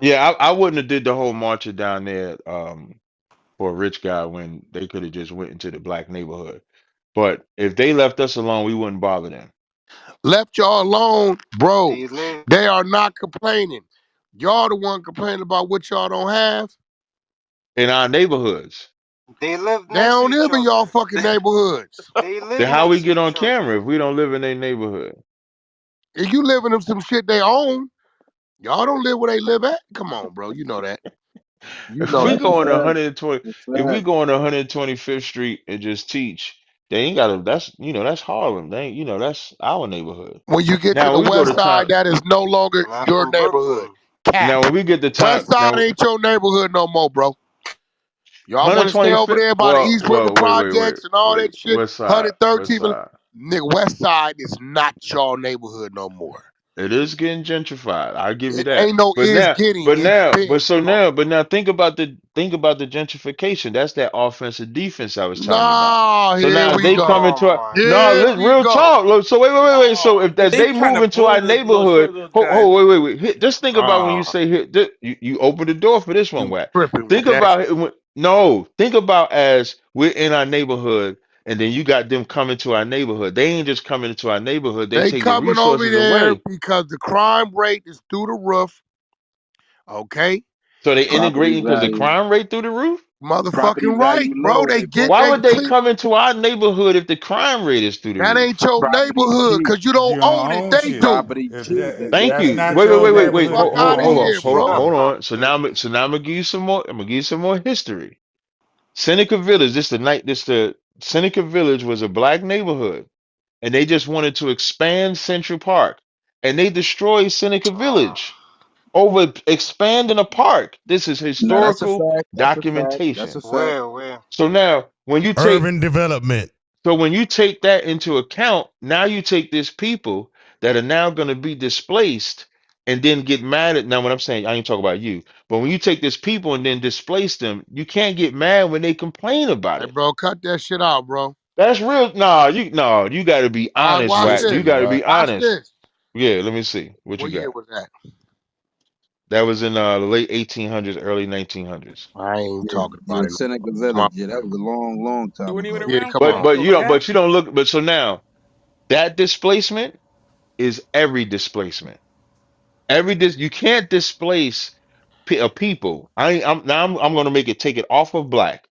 Yeah, I wouldn't have did the whole marcher down there for a rich guy when they could have just went into the black neighborhood. But if they left us alone, we wouldn't bother them. left y'all alone, bro. They live. They are not complaining. Y'all the one complaining about what y'all don't have. In our neighborhoods. They live They next to don't each live in y'all other. fucking neighborhoods. They live Then how we next to get on each camera other. if we don't live in their neighborhood? If you living in some shit they own, y'all don't live where they live at. Come on, bro. You know that. You If know we that. That's a go on fact. 120, That's if a we fact. go on 125th Street and just teach, they ain't gotta. That's Harlem. They ain't, that's our neighborhood. When you get to Now the when we go west to side, time, that is no longer Not your from neighborhood. Brooklyn. Cap. now when we get to West time, side now ain't your neighborhood no more, bro. Y'all want to stay over 125th. there by the East River Wait, Projects and all wait. that shit? West side, west 113th. side. Nigga, west side is not your neighborhood no more. It is getting gentrified. I give you It that. ain't no But is now, getting, it's been. Come on. but now think about the gentrification. That's that offensive defense I was telling you about. Nah, So here now if we they come go. into Oh our my no, Here god. we real go. talk. Look, so wait. So Oh, if Cause as they they trying move to into our bully the little neighborhood, short little guys. wait. Just think about when you oh, say here. You open the door for this one, you Wack. tripping with Think that about shit. it. No, think about as we're in our neighborhood and then you got them coming to our neighborhood. They ain't just coming into our neighborhood, they They taking coming over resources there away. because the crime rate is through the roof. Okay, So they Property integrating because the value, crime rate through the roof? property motherfucking right, value bro. low. They They get Why broke. they would they clean. come into our neighborhood if the crime rate is through the That roof? ain't your Property neighborhood cheap. because you don't You don't own it. own They shit. do. Property If cheap. that, if Thank that's Exactly. you. not Wait, your Get the neighborhood, fuck you don't out of hold own on, here, hold shit, on, bro. hold bro. on. So now I'm gonna give you some more. I'm gonna give you some more history. Seneca Village, the Seneca Village was a black neighborhood, and they just wanted to expand Central Park, and they destroyed Seneca Village over expanding a park. This is No, that's a historical fact. That's a fact. That's documentation. a fact. Where? So now, when you take Urban development. so when you take that into account, now you take these people that are now going to be displaced and then get mad at now when I'm saying I ain't talking about you, but when you take these people and then displace them, you can't get mad when they complain about Hey, it. bro, cut that shit out, bro. That's real. You got to be All right, honest, watch Wack. This You this. nigga got to whack. be Watch honest. this. Yeah, let me see what you What year got. was that? That was in the late 1800s, early 1900s. I ain't Yeah, talking yeah, about it. Seneca Come on, Village. Yeah, that was a long, long You time weren't even ago. yeah, around come for But on. but for you don't WACK. but you don't look but so now that displacement is every displacement. You can't displace a people. I'm going to make it take it off of black.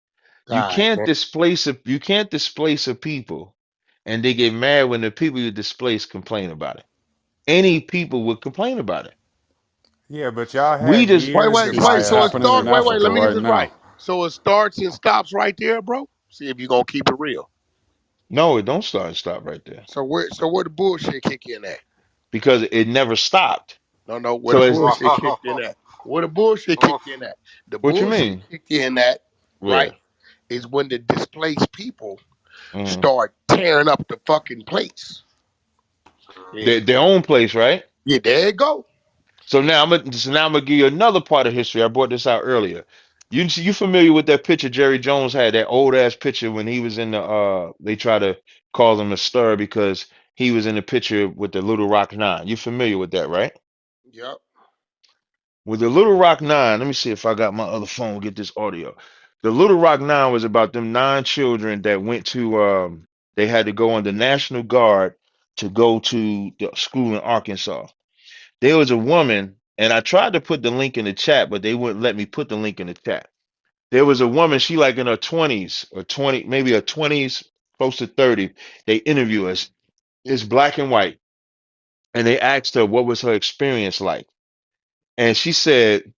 God damn. You can't displace a people and they get mad when the people you displace complain about it. Any people would complain about it. Yeah, but y'all We have just Wait, years wait, of It's wait. shit So it facts. happening start. in Wait, wait. Africa Let me get right this right. now. So it starts and stops right there, bro. See if you gonna keep it real. no, it don't start and stop right there So where the bullshit kick in at? because it never stopped. No, no. Where So the it's bullshit kicked in at? Where the bullshit kicked in at? The what you bullshit mean? kicked in at, right, Where? is when the displaced people hmm start tearing up the fucking place. Yeah. their own place, right? Yeah, there it go. So now I'm gonna give you another part of history. I brought this out earlier. You familiar with that picture Jerry Jones had, that old ass picture when he was in the they try to call him a stir because he was in the picture with the Little Rock Nine. You familiar with that, right? Yep. With the Little Rock Nine, let me see if I got my other phone, get this audio. The Little Rock Nine was about them nine children that went to they had to go on the National Guard to go to the school in Arkansas. There was a woman, and I tried to put the link in the chat, but they wouldn't let me put the link in the chat. There was a woman, she like in her 20s or 20, maybe her 20s, close to 30. They interview us. It's black and white. And they asked her what was her experience like. And she said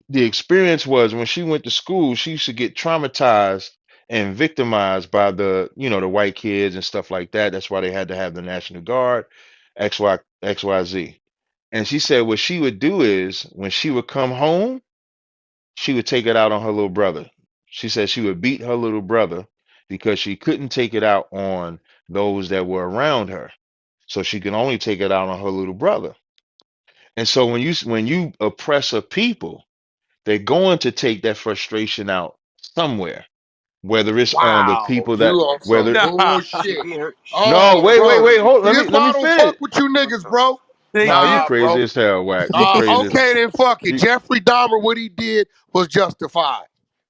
the experience was when she went to school, she used to get traumatized and victimized by the white kids and stuff like that. That's why they had to have the National Guard, XYZ. And she said what she would do is when she would come home, she would take it out on her little brother. She said she would beat her little brother because she couldn't take it out on those that were around her. So she can only take it out on her little brother. And so when you oppress a people, they're going to take that frustration out somewhere, whether it's on the Wow, people you that on some whether Nah, She bullshit. beat her. no, Oh, She beat bro. her. wait, hold, See, let this me let why me I don't finish. fuck with you What niggas, the? bro. Nah, you Nah, crazy bro. as hell, Wack. You crazy as Okay then, fuck it. you Jeffrey Dahmer, what he did was justified.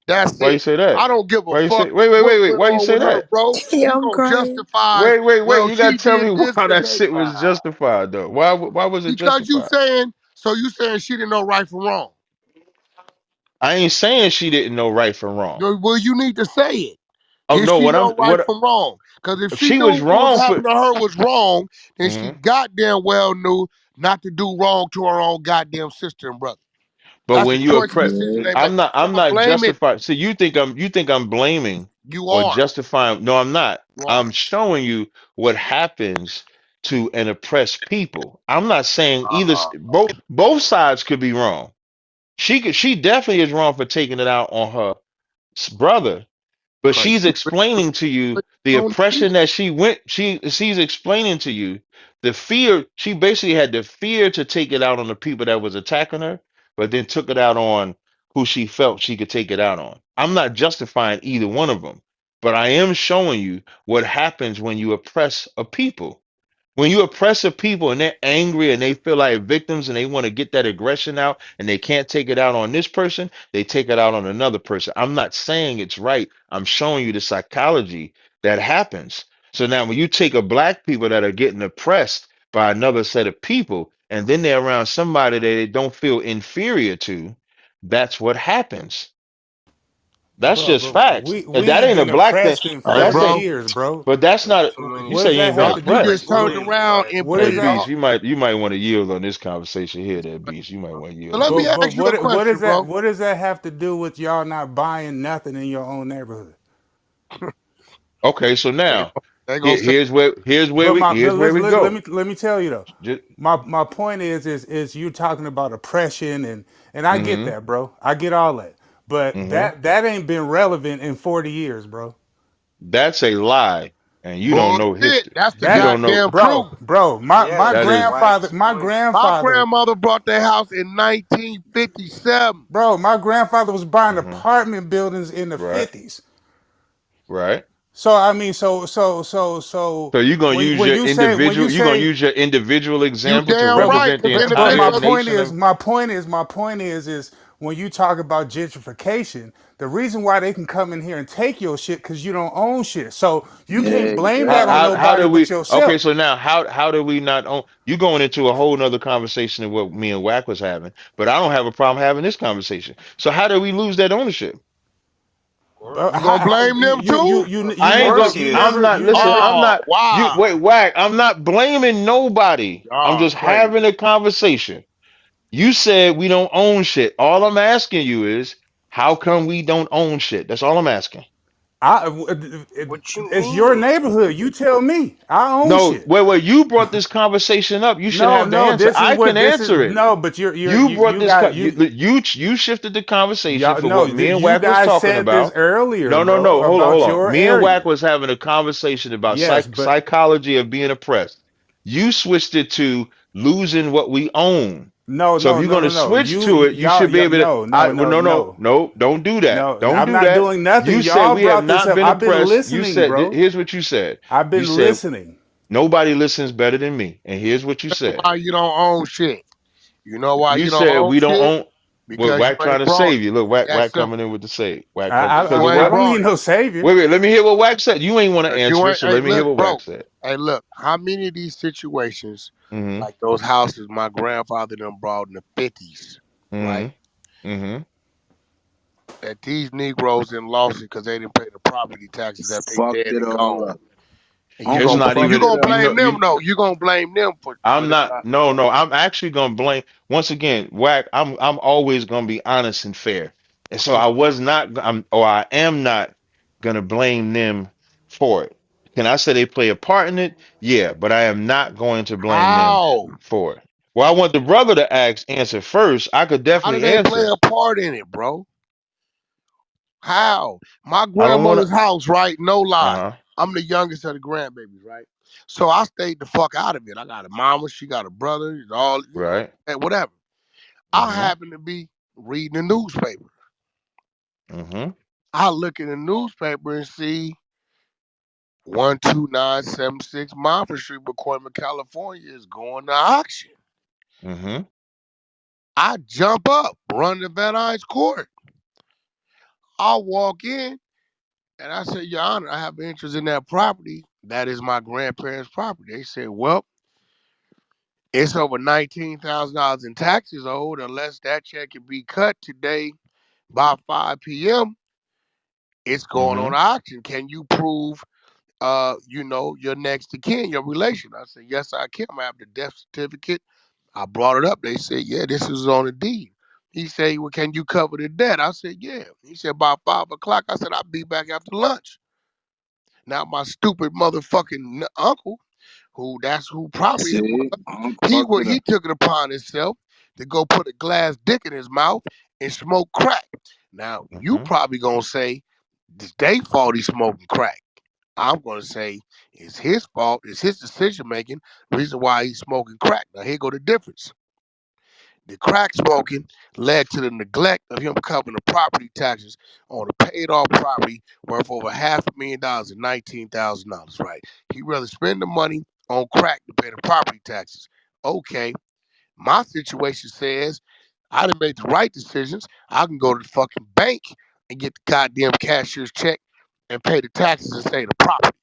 That's why you it. say that? I don't give a Why you say fuck what what wait, went why you on say with her, that? bro. Yeah, You I'm gonna crying. justify, Wait, well, you gotta she tell me did this why that today. shit was justified though. Why was it Because you justified? saying, so you saying she didn't know right from wrong. I ain't saying she didn't know right from wrong. Well, you need to say it. Oh Did no, she what I'm know right what from wrong? Because if she she knew was what was wrong for. happening to her was wrong, then she Mhm. goddamn well knew not to do wrong to her own goddamn sister and brother. But That's a when you choice and oppress, decision they make. I'm Stop not blaming. justifying. So you think I'm blaming You or are. justifying? No, I'm not. You are. I'm showing you what happens to an oppressed people. I'm not saying Uh-uh. both sides could be wrong. She definitely is wrong for taking it out on her brother, but Cause she's you explaining to you really the on oppression that she went. She's explaining to you the fear. She basically had the fear to take it out on the people that was attacking her, but then took it out on who she felt she could take it out on. I'm not justifying either one of them, but I am showing you what happens when you oppress a people. When you oppress a people and they're angry and they feel like victims and they want to get that aggression out and they can't take it out on this person, they take it out on another person. I'm not saying it's right. I'm showing you the psychology That happens. So now when you take a black people that are getting oppressed by another set of people, and then they're around somebody that they don't feel inferior to, that's what happens. That's bro. just But facts. we And that ain't ain't a been black thing. oppressed in Hey, That's 40 a, bro. years, bro. but that's There's not. too You many What say does you that ain't been have Y'all, to you do? just oppressed. turned manipulated around by and What Hey, does put that? Beast, y'all. you might want to yield on this conversation here, there, Beast. You might want to So yield let on me that. But ask you a what question, is that? bro. What does that have to do with y'all not buying nothing in your own neighborhood? Okay, so They now they gonna say, But here's where we go. let me tell you though. Just, My point is you talking about oppression and I get mm-hmm, that, bro. I get all that. But mm-hmm. that ain't been relevant in 40 years, bro. That's a lie, and you don't know bullshit. history. That's the You That don't know. goddamn truth. bro, my yes, That is. grandfather, Wack's point. My grandmother bought that house in 1957. bro, my grandfather was buying Mm-hmm. apartment buildings in the Right, 50s. right. So I mean, So you're gonna use when your you say individual. You're gonna use your individual You example to damn But right, represent because the in the but days entire of nation of. my point is when you talk about gentrification, the reason why they can come in here and take your shit because you don't own shit. So you Yeah, can't blame How that on exactly. how nobody do but we? Okay, yourself. so now how do we not own? You going into a whole nother conversation of what me and Wack was having, but I don't have a problem having this conversation. So how do we lose that ownership? Of course. you gonna blame them too? You I Of ain't never course gonna. he you I'm is. never not. you Listen. never I'm Oh, not. You wow. wait, Wack. I'm not blaming nobody. I'm Y'all just crazy. having a conversation. You said we don't own shit. All I'm asking you is, how come we don't own shit? That's all I'm asking. I What you it's your mean? neighborhood. You tell me. I own No, shit. wait. You brought this conversation up. You should No, have the no, answer. this is I can what this is. answer it. No, but You brought you this. got You shifted the conversation y'all for no, what me and you Wack was guys talking said this about. earlier, No, no, bro, no. Hold on, hold about on. your Me and Wack area. was having a conversation about Yes, but psychology of being oppressed. You switched it to losing what we own. no, So if no, you're no, going no, to no. switch to it, you should be Y'all able to. no, I no, well, no, no, no, no, no. Don't do that. no. Don't I'm do not that. doing You nothing. said Y'all we have brought this not up. been I've been oppressed. You listening, said bro. here's what you said. I've You been said listening. nobody listens better than me, and here's what you said. Why you don't own shit? You know why You you don't said own we don't shit? own. What Because Wack you trying ain't to brought save it. you? Look, It's Wack that Wack simple. coming in with the save. Wack I coming Because because you I ain't what? don't brought need it. no savior. Wait, let me hear what Wack said. You ain't want to Because you answer it, ain't, so hey, let me hear look, what Wack bro. said. Hey, look, how many of these situations, Mm-hmm. like those houses my grandfather done brought in the 50s, right? Mm-hmm. Mm-hmm. That these Negroes in lost it because they didn't pay the property taxes that they Fucked dead it and all gone. up. And It's Uncle not you fucked even. it gonna up. You know. blame them? You. No, you gonna blame them for I'm them not. not. No, no. I'm actually gonna blame. Once again, Wack. I'm always gonna be honest and fair, and so I was not. I am not gonna blame them for it. Can I say they play a part in it? Yeah, but I am not going to blame them How? for it. Well, I want the brother to answer first. I could How do definitely they play answer. a part in it, bro? How? My I don't want grandmother's to. house, right? No lie. Uh-huh. I'm the youngest of the grandbabies, right? So I stayed the fuck out of it. I got a mama, she got a brother, it's all Right. and whatever. I Mm-hmm. happen to be reading the newspaper. Mm-hmm. I look in the newspaper and see 12976 Moffett Street, McCormick, California is going to auction. Mm-hmm. I jump up, run to Van Nuys Court. I walk in and I say, Your Honor, I have interest in that property. That is my grandparents' property. They said, Well, it's over $19,000 in taxes owed. Unless that check can be cut today by 5 p.m., it's going Mm-hmm. on auction. Can you prove your next to kin, your relation? I said, Yes, I can. I have the death certificate. I brought it up. They said, Yeah, this is on the deed. He said, Well, can you cover the debt? I said, Yeah. He said, About 5 o'clock. I said, I'll be back after lunch. Now my stupid motherfucking uncle, who probably it See, was, Uncle fucked it he up. took it upon himself to go put a glass dick in his mouth and smoke crack. Now you Mm-hmm. probably gonna say it's their fault he's smoking crack. I'm gonna say it's his fault, it's his decision making, reason why he's smoking crack. Now here go the difference. The crack smoking led to the neglect of him covering the property taxes on a paid off property worth over $500,000 and $19,000, right? He'd rather spend the money on crack to pay the property taxes. Okay, my situation says I didn't make the right decisions. I can go to the fucking bank and get the goddamn cashier's check and pay the taxes and say the property.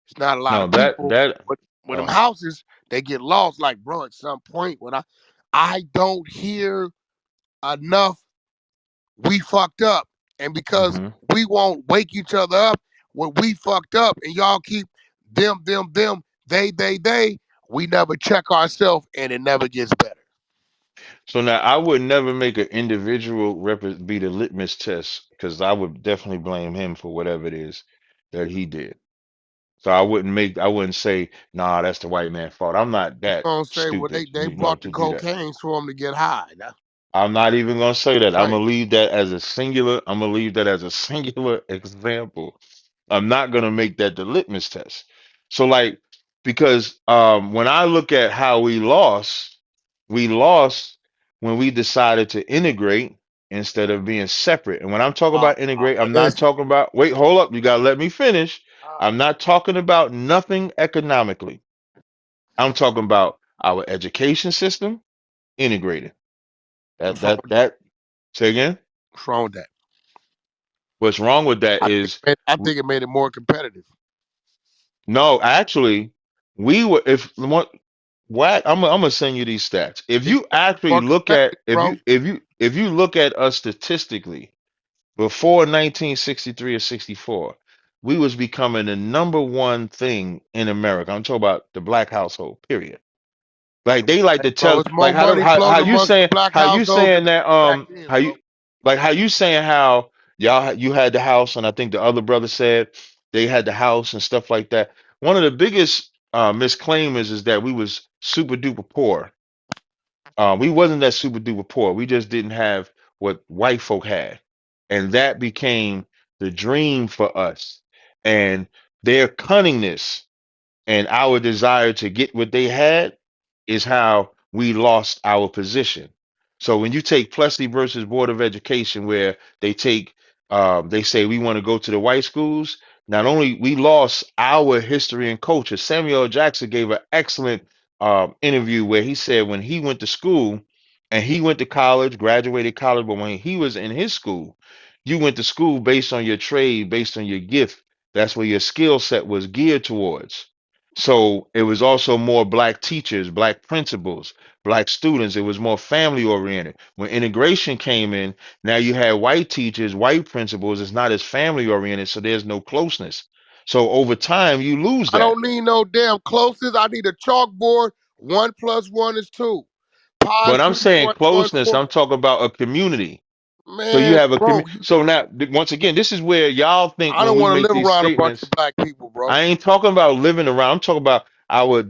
It's not a lot No, of that people, that but when them oh, houses they get lost, like bro, at some point when I don't hear enough, we fucked up, and because hmm we won't wake each other up when we fucked up, and y'all keep them, they, we never check ourselves, and it never gets better. So now I would never make an individual be the litmus test because I would definitely blame him for whatever it is that he did. So I wouldn't say, nah, that's the white man's fault. I'm not You that gonna say, well, stupid, they you know, brought to the do that. cocaine for them to get high. I'm not even gonna say that. I'm Right. gonna leave that as a singular. I'm gonna leave that as a singular example. I'm not gonna make that the litmus test. So like because when I look at how we lost when we decided to integrate instead of being separate. And when I'm talking about integrate, I'm not Listen. talking about wait, hold up, you gotta let me finish. I'm not talking about nothing economically. I'm talking about our education system integrated. What's wrong with that? That say again. What's wrong with that? What's wrong with that is I think it made it more competitive. no, actually, we were if what WACK, I'm gonna send you these stats. If It you made it actually more look at competitive, bro. if you look at us statistically before 1963 or 64, we was becoming the number one thing in America. I'm talking about the black household, period. Like they like Hey, to bro, tell it's more money how floating you amongst the saying black households than that back then, how you bro. like how you saying how you had the house and I think the other brother said they had the house and stuff like that. One of the biggest misclaimers is that we was super duper poor. We wasn't that super duper poor. We just didn't have what white folk had, and that became the dream for us. And their cunningness and our desire to get what they had is how we lost our position. So when you take Plessy versus Board of Education, where they say we want to go to the white schools. Not only we lost our history and culture. Samuel L. Jackson gave an excellent interview where he said when he went to school and he went to college, graduated college, but when he was in his school, you went to school based on your trade, based on your gift. That's where your skill set was geared towards. So it was also more black teachers, black principals, black students. It was more family oriented. When integration came in, now you had white teachers, white principals. It's not as family oriented, so there's no closeness. So over time, you lose I that. don't need no damn closest. I need a chalkboard. 1 + 1 is 2. Pi When I'm is saying 3.14. closeness, I'm talking about a community. So you Man, have a bro, community. So now, once again, this is where y'all think I when don't we want to make live these around a bunch of statements. black people, bro. I ain't talking about living around. I'm talking about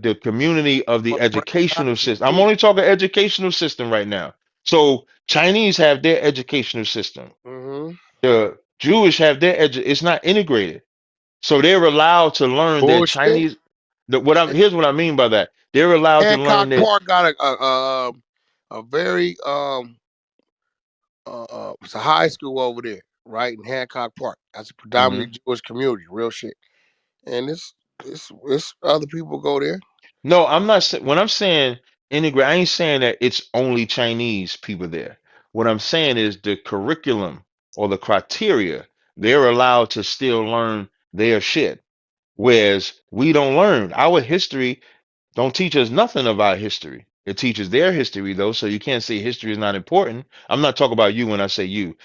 the community of I the want to bring educational balance system. I'm too. only talking educational system right now. So Chinese have their educational system. Mm-hmm. The Jewish have their it's not integrated. So they're allowed to learn their Bullshit. Chinese. Here's what I mean by that. They're allowed to learn Hancock that. Park got a very it's a high school over there, right in Hancock Park. That's a Mhm. predominantly Jewish community, real shit. And it's other people go there. No, I'm not when I'm saying integrate, I ain't saying that it's only Chinese people there. What I'm saying is the curriculum or the criteria, they're allowed to still learn their shit. Whereas we don't learn. Our history don't teach us nothing of our history. It teaches their history though, so you can't say history is not important. I'm not talking about you when I say you.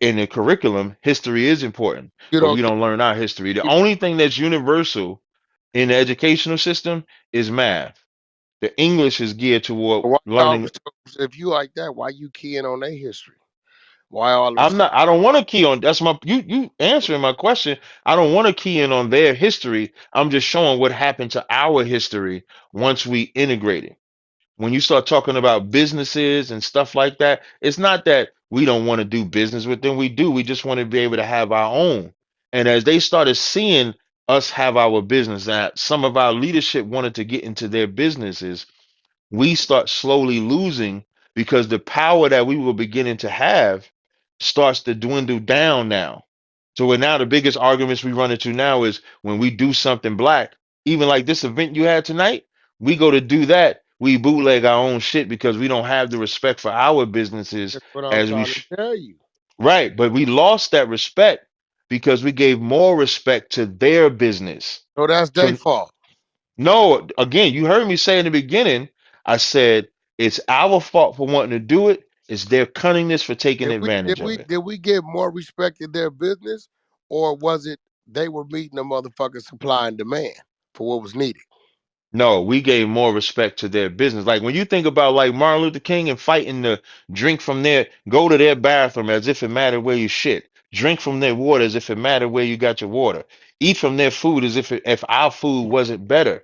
In the curriculum, history is important, You but don't we think don't learn our history. The you only thing that's universal in the educational system is math. The English is geared toward why y'all learning. if you like that, why you keying on their history? Why all them I'm stuff? not. I don't want to key on. That's my you answering my question. I don't want to key in on their history. I'm just showing what happened to our history once we integrated. When you start talking about businesses and stuff like that, it's not that we don't want to do business with them. We do. We just want to be able to have our own. And as they started seeing us have our business, that some of our leadership wanted to get into their businesses, we start slowly losing because the power that we were beginning to have starts to dwindle down now. So we're now the biggest arguments we run into now is when we do something black, even like this event you had tonight, we go to do that, we bootleg our own shit because we don't have the respect for our businesses That's what I'm as trying to tell you. right, but we lost that respect because we gave more respect to their business. So that's their So fault. no, again, you heard me say in the beginning, I said it's our fault for wanting to do it. It's their cunningness for taking Did we did advantage of we it. did we give more respect in their business, or was it they were meeting the motherfucking supply and demand for what was needed? No, we gave more respect to their business. Like when you think about like Martin Luther King and fighting to drink from their, go to their bathroom as if it mattered where you shit. Drink from their water as if it mattered where you got your water. Eat from their food as if our food wasn't better.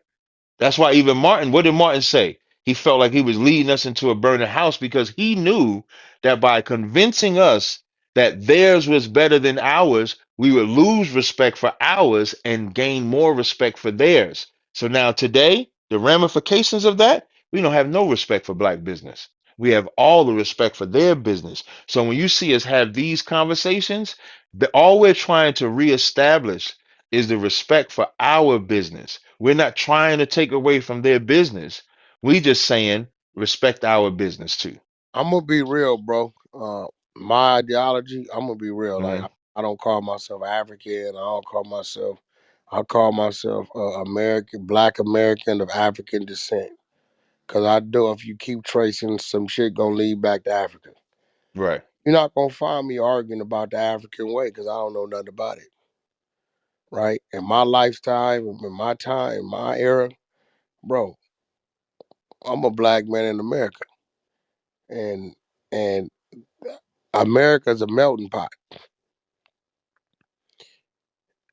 That's why even Martin, what did Martin say? He felt like he was leading us into a burning house because he knew that by convincing us that theirs was better than ours, we would lose respect for ours and gain more respect for theirs. So now today, the ramifications of that, we don't have no respect for black business. We have all the respect for their business. So when you see us have these conversations, all we're trying to reestablish is the respect for our business. We're not trying to take away from their business. We just saying respect our business too. I'm gonna be real, bro. My ideology, I'm gonna be real. Like Hmm. I don't call myself African. I don't call myself. I call myself American, Black American of African descent. Cause I do. If you keep tracing, some shit gonna lead back to Africa. Right. You're not gonna find me arguing about the African way, cause I don't know nothing about it. Right? In my lifetime, in my time, in my era, bro, I'm a black man in America, and and America's a melting pot.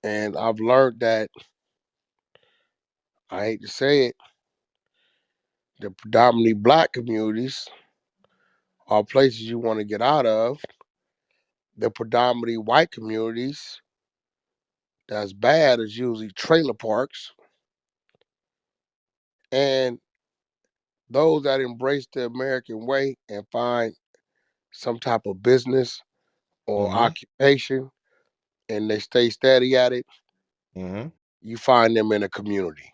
And I've learned that, I hate to say it, the predominantly black communities are places you want to get out of. The predominantly white communities, that's bad, is usually trailer parks. And those that embrace the American way and find some type of business or Hmm. occupation and they stay steady at it, Hmm. you find them in a community.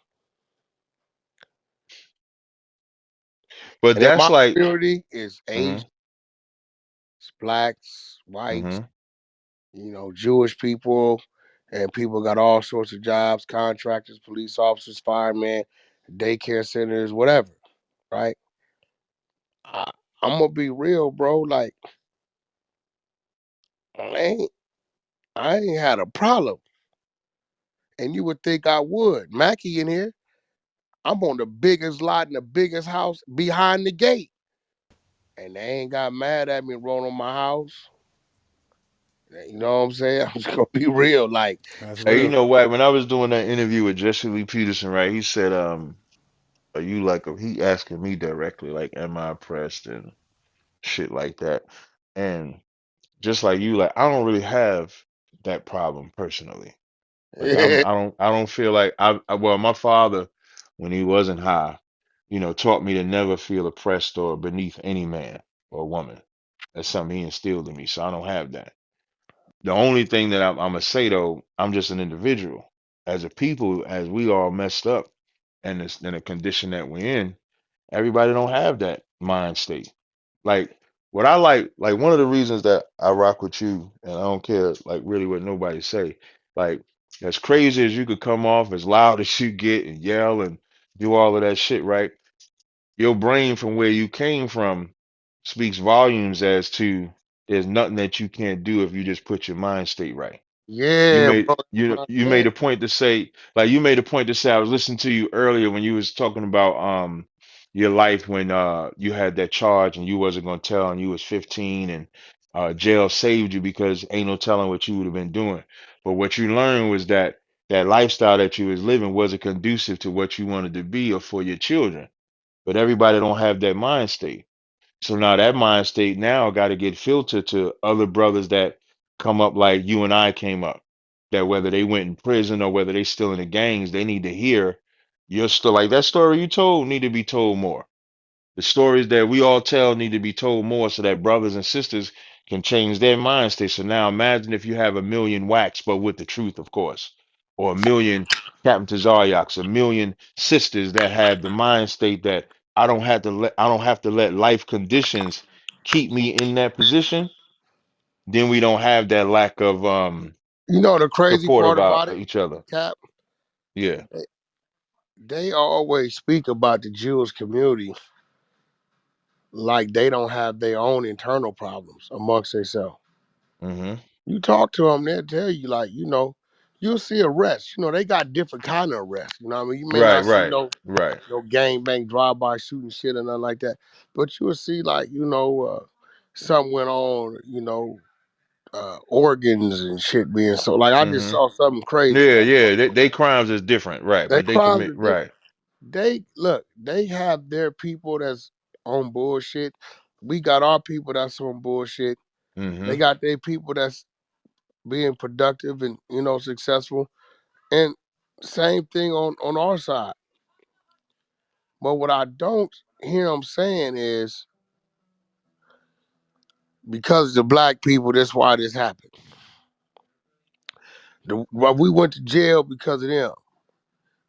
But And in that's my like, community is hmm, Asians, blacks, whites, hmm, Jewish people, and people got all sorts of jobs, contractors, police officers, firemen, daycare centers, whatever, right? I, I'm gonna be real, bro. Like, I ain't, I ain't had a problem, and you would think I would. Mackie in here, I'm on the biggest lot in the biggest house behind the gate, and they ain't got mad at me rolling on my house. You know what I'm saying? I'm just gonna be real. Like, That's hey, you real. know what? When I was doing that interview with Jesse Lee Peterson, right? He said, are you like he asking me directly, like, am I oppressed and shit like that? And just like you, like, I don't really have that problem personally. Like I don't feel like well, my father, when he wasn't high, taught me to never feel oppressed or beneath any man or woman. That's something he instilled in me. So I don't have that. The only thing that I'm gonna say though, I'm just an individual. As a people, as we all messed up and it's in the condition that we're in, everybody don't have that mind state. Like what I like one of the reasons that I rock with you, and I don't care like really what nobody say. Like as crazy as you could come off, as loud as you get and yell and do all of that shit, right? Your brain from where you came from speaks volumes as to there's nothing that you can't do if you just put your mind state right. You yeah, made bro. That's you what you I made said. a point to say like you made a point to say I was listening to you earlier when you was talking about your life when you had that charge and you wasn't gonna tell and you was 15 and jail saved you because ain't no telling what you would have been doing. But what you learned was that that lifestyle that you was living wasn't conducive to what you wanted to be or for your children. But everybody don't have that mind state. So now that mind state now got to get filtered to other brothers that come up like you and I came up. That whether they went in prison or whether they still in the gangs, they need to hear your story. Like that story you told need to be told more. The stories that we all tell need to be told more so that brothers and sisters can change their mind state. So now imagine if you have a million whacks, but with the truth, of course, or a million Captain Tazariaks, a million sisters that have the mind state that I don't have to let life conditions keep me in that position. Then we don't have that lack of You know the crazy support part about about it, each other. Cap? Yeah. They, they always speak about the Jewish community like they don't have their own internal problems amongst themselves. Mm-hmm. You talk to them, they'll tell you like, you'll see arrests. They got different kind of arrests. You know what I mean? You may Right, not see right, no right. gang bang drive by shooting shit or nothing like that, but you'll see like something went on. Organs and shit being so. Like I just Mm-hmm. saw something crazy Yeah, the other yeah. day. They crimes is different, right? Their But they crimes commit are different. right. They look. They have their people that's on bullshit. We got our people that's on bullshit. Mm-hmm. They got their people that's being productive and successful. And same thing on our side. But what I don't hear them saying is because the black people, that's why this happened. Well, we went to jail because of them.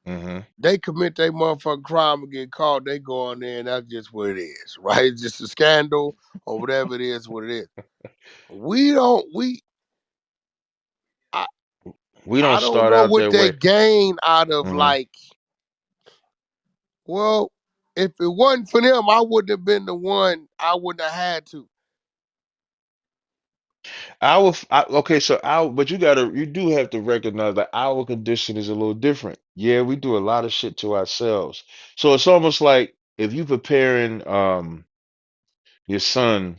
Mm-hmm. They commit their motherfucking crime and get caught, they go on there and that's just what it is, right? It's just a scandal or whatever it is, what it is. We don't I, We don't I don't start know out what that they way. gain out of Mm-hmm. like, well, if it wasn't for them, I wouldn't have been the one, I wouldn't have had to. Okay, so but you do have to recognize that our condition is a little different. Yeah, we do a lot of shit to ourselves. So it's almost like if you preparing your son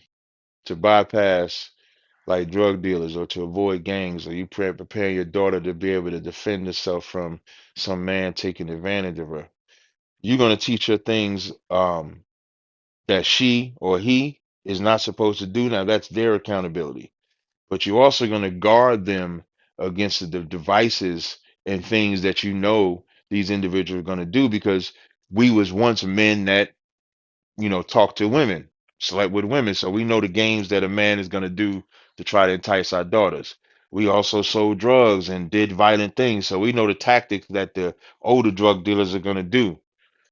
to bypass like drug dealers or to avoid gangs, or you preparing your daughter to be able to defend herself from some man taking advantage of her, you're gonna teach her things that she or he is not supposed to do. Now that's their accountability, but you're also going to guard them against the devices and things that these individuals are going to do, because we was once men that talk to women, slept with women, so we know the games that a man is going to do to try to entice our daughters. We also sold drugs and did violent things, so we know the tactics that the older drug dealers are going to do.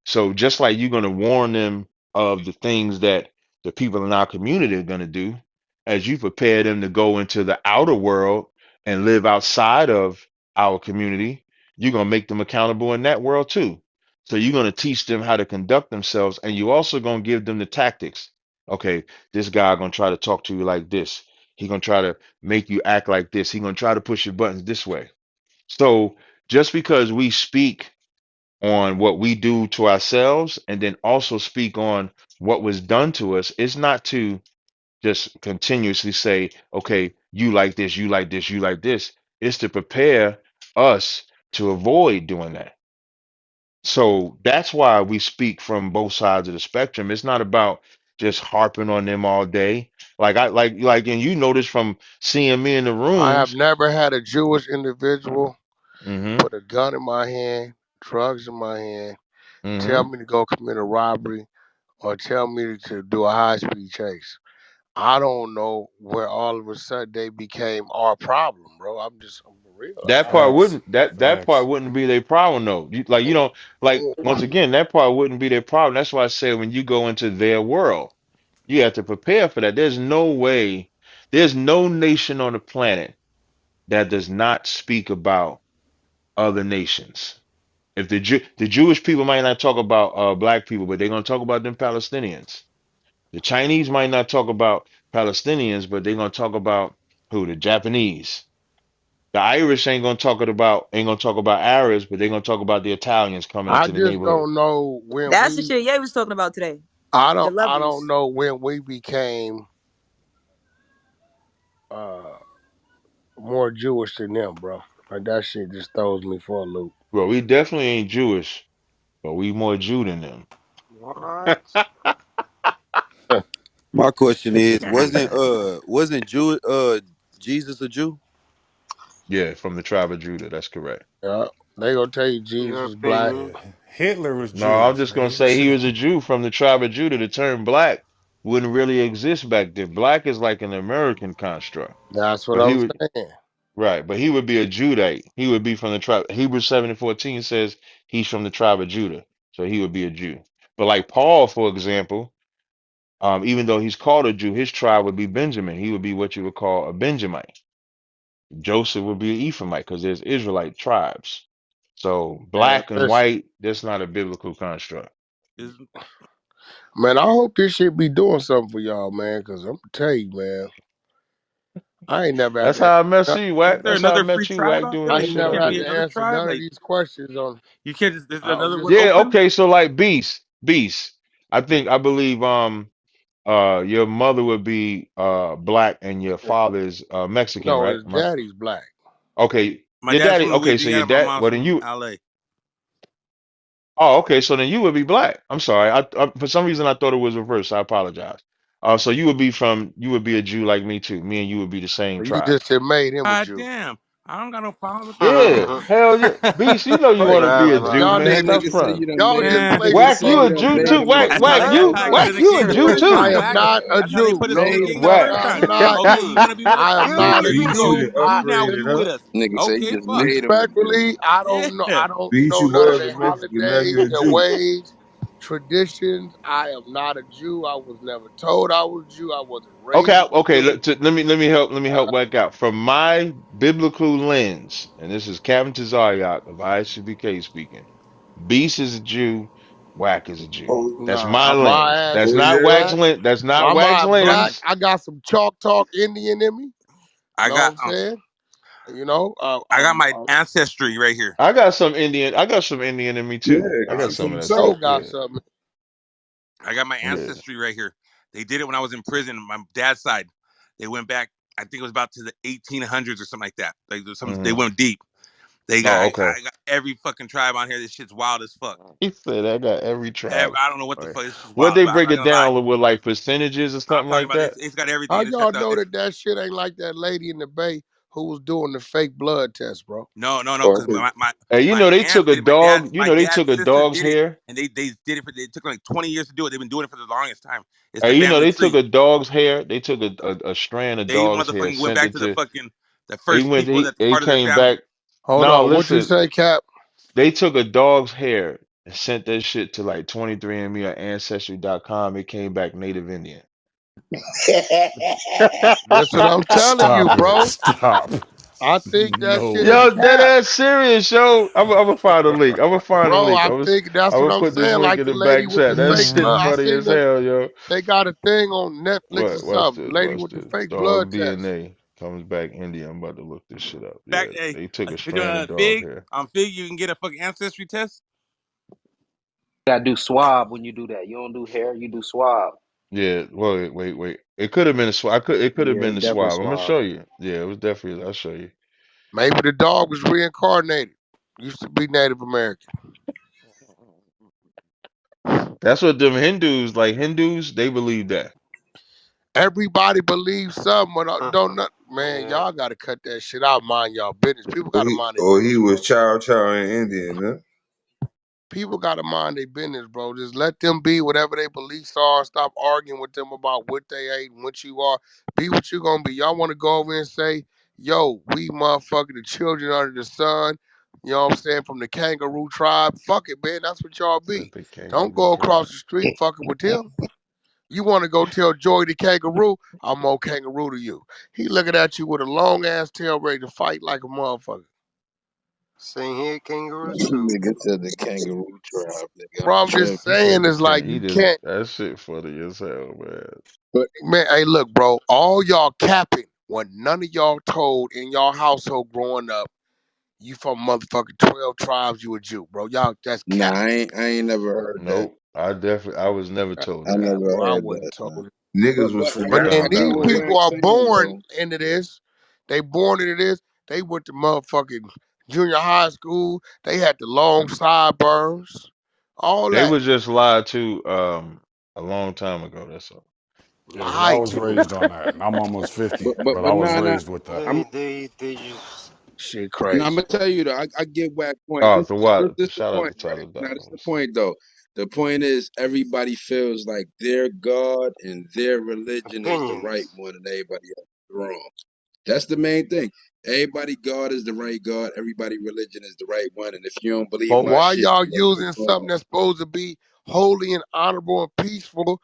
So just like you're going to warn them of the things that the people in our community are going to do, as you prepare them to go into the outer world and live outside of our community, you're going to make them accountable in that world too. So you're going to teach them how to conduct themselves, and you also going to give them the tactics. Okay, this guy going to try to talk to you like this. He going to try to make you act like this. He going to try to push your buttons this way. So just because we speak on what we do to ourselves and then also speak on what was done to us, it's not to just continuously say, okay, you like this, you like this, you like this. It's to prepare us to avoid doing that. So that's why we speak from both sides of the spectrum. It's not about just harping on them all day. And you notice from seeing me in the I have rooms. never had a Jewish individual Mm-hmm. put a gun in my hand, drugs in my hand, tell Mm-hmm. me to go commit a robbery or tell me to do a high speed chase. I don't know where all of a sudden they became our problem, bro. I'm for real. That part Facts. wouldn't that part Facts. wouldn't be their problem though. You don't like, once again, that part wouldn't be their problem. That's why I say when you go into their world, you have to prepare for that. There's no nation on the planet that does not speak about other nations. If the Jewish people might not talk about black people, but they're gonna talk about them Palestinians. The Chinese might not talk about Palestinians, but they're gonna talk about who? The Japanese. The Irish ain't gonna talk about Arabs, but they're gonna talk about the Italians coming I into the just neighborhood. don't know when That's the we. shit Ye was talking about today. The I don't levels. know when we became uh more Jewish than them, bro. Like that shit just throws me for a loop. Well, we definitely ain't Jewish, but we more Jew than them. What? My question is, wasn't Jew Jesus a Jew? Yeah, from the tribe of Judah. That's correct. Yeah, they gonna tell you Your Jesus was black. Yeah. opinion? Hitler was No, I'm Jewish, just man. gonna He was say he was a Jew from the tribe of Judah. The term black wouldn't really exist back then. Black is like an American construct, That's what but he I'm would saying. right, but he would be a Judite. He would be from the tribe. Hebrews 7:14 says he's from the tribe of Judah, so he would be a Jew. But like Paul, for example, even though he's called a Jew, his tribe would be Benjamin. He would be what you would call a Benjamite. Joseph would be an Ephraimite because there's Israelite tribes. So Man, black and listen. white, that's not a biblical construct. Man, I hope this shit be doing something for y'all, man, because I'm gonna tell you, man, I ain't never had That's to how I met answer. you, Is Wack. there That's how I another free met you, tribe Wack, out doing there? I this Like ain't shit there never out can't had be here. to another answer tribe? none of Like these questions on. you can't just there's I was another just room Yeah, open? okay, so like Beast. I believe your mother would be black and your father's Mexican, no, right? his daddy's black. Okay, My your dad's daddy, from okay, so your Louisiana, my dad, mom's well then from you, LA. oh, okay, so then you would be black. I'm sorry. For some reason I thought it was reversed. I apologize. So you would be a Jew like me too. Me and you would be the same You tribe. just had made him a God Jew. damn. I don't got no problem with that. Yeah, hell yeah. Beast, you know you want to Crazy, be Fat a man. Jew, Y'all bastard. That man. niggas, Stop nigga say front. you done y'all made. just Man, That play nigga Whack, say you slow. a you done Jew made too. him a Whack, that's whack, Israelite, you, how I man. get whack, in the you a kingdom the Jew first I too. time. am Whack. not a That's how they Jew. put us in No, the the Made kingdom the fuck Whack. first I'm time. not. Okay, you want to be with us? I am Okay, not a here you Beast, you go. was Jew. I Now just you upgraded, with huh? us? Nigga say he Okay, just fuck. made him a Jew. respectfully, I don't know. Yeah. I don't Beast, know you none of was their a Mexican. Now you holidays, a their Jew. ways, traditions. I am not a Jew. I was never told I was a Jew. I wasn't raised Okay, as a okay. Jew. Let me help back out from my biblical lens, and this is Captain Tazariak of ISUBK speaking. Beast is a Jew, Whack is a Jew. Oh, That's Nah, my my lens. ass That's oh is not yeah. Wax black. lens. That's not Wax My black. lens. I got some chalk talk Indian in me. I Know what got I'm saying? You know, my ancestry right here. I got some Indian. I got some Indian in me too. Yeah, I I got come some from of the that sure stuff. south. got Yeah, something. I got my yeah. ancestry right here. They did it when I was in prison. My dad's side, they went back. I think it was about to the 1800s or something like that. Like they Hmm. went deep. They got Oh, okay. I got every fucking tribe on here. This shit's wild as fuck. He said I got every tribe. I don't know what the All right. fuck. This shit's Would wild, they but I'm break not it gonna lie. down with like percentages or I'm something talking like about that? it's got everything. How You just have y'all to. know that shit ain't like that lady in the Bay who was doing the fake blood test, bro? No, Oh, because Hey, you my know they aunt took a did it. dog. You My know they dad's took a sister dog's did it, hair. and they did it for. It took like 20 years to do it. They've been doing it for the longest time. It's the Hey, you know family they took tree. a dog's hair. They took a strand of They dog's hair, motherfucking went sent back it to the to. fucking the He first went. people that's He part of their came family. back. Hold No, on, what you listen. say, Cap? They took a dog's hair and sent that shit to like 23andMe or Ancestry.com. It came back Native Indian. That's what I'm telling you, Stop it. bro. Stop. I think that shit is No. Yo, dead cap. ass serious, yo. I'm gonna find a link. I'm gonna find a Bro, link. I think that's I'm what gonna I'm put this saying. link Like in the the lady back with chat. the That fake shit blood. I funny seen as them. hell, yo. They got a thing on Netflix or What? Watch something. this. Lady Watch with the this. fake blood Dog test. DNA comes back Indian. I'm about to look this shit up. Back, Yeah, hey, they took a you're doing strand of a dog Fig hair. on Fig. You can get a fucking ancestry test. Gotta do swab when you do that. You don't do hair, you do swab. Yeah. Wait. It could have been a swab. It could have Yeah, been it's the definitely swab. I'm gonna swab. show you. Yeah, it was definitely. I'll show you. Maybe the dog was reincarnated. Used to be Native American. That's what them Hindus, like Hindus, they believe that. Everybody believes something, but don't not, man. Yeah. Y'all gotta cut that shit out. Mind y'all business. People gotta mind their He was Chow in Indian, huh? people gotta mind their business, bro. Just let them be whatever their beliefs are. Stop arguing with them about what they ate and what you are. Be what you gonna be. Y'all wanna go over and say, yo, we motherfucking the children under the sun. You know what I'm saying? From the kangaroo tribe. Fuck it, man. That's what y'all Said be. the Don't kangaroo go across tribe. the street fucking with them. You want to go tell Joey the kangaroo, I'm more kangaroo to you. He looking at you with a long ass tail ready to fight like a motherfucker. Same here, kangaroos too. Nigga said the kangaroo tribe, nigga. I'm Bro, I'm just He tripping. said saying, the it's king. like He you did can't, that shit funny as hell, man. But man. Hey, look, bro, all y'all capping when none of y'all told in y'all household growing up, you from motherfucking 12 tribes, you a Jew, bro. Y'all, that's nah, cap. I ain't never heard that. Nope. I was never told I that. Yeah, never bro, I heard wasn't that, told man. it. Niggas was from But then I get these Africa. what people Wax are saying born though. into this. They born into this. They went to motherfucking junior high school. They had the long sideburns. All They that. was just lied to a long time ago. That's all. Yeah, 'cause I Lied was to. raised on that. And I'm almost 50, but I But was nah, nah. raised with that. I'm They just Shit nah, I'm crazy. gonna tell you though. I get Wax point. Oh, the what? This the Shout out point, to right? Tyler Now Dodd. this the point though. The point is everybody feels like their God and their religion is the right opinions. one and everybody else is wrong. That's the main thing. Everybody God is the right God. Everybody religion is the right one. And if you don't believe But my why shit, y'all you ain't using something wrong. that's supposed to be holy and honorable and peaceful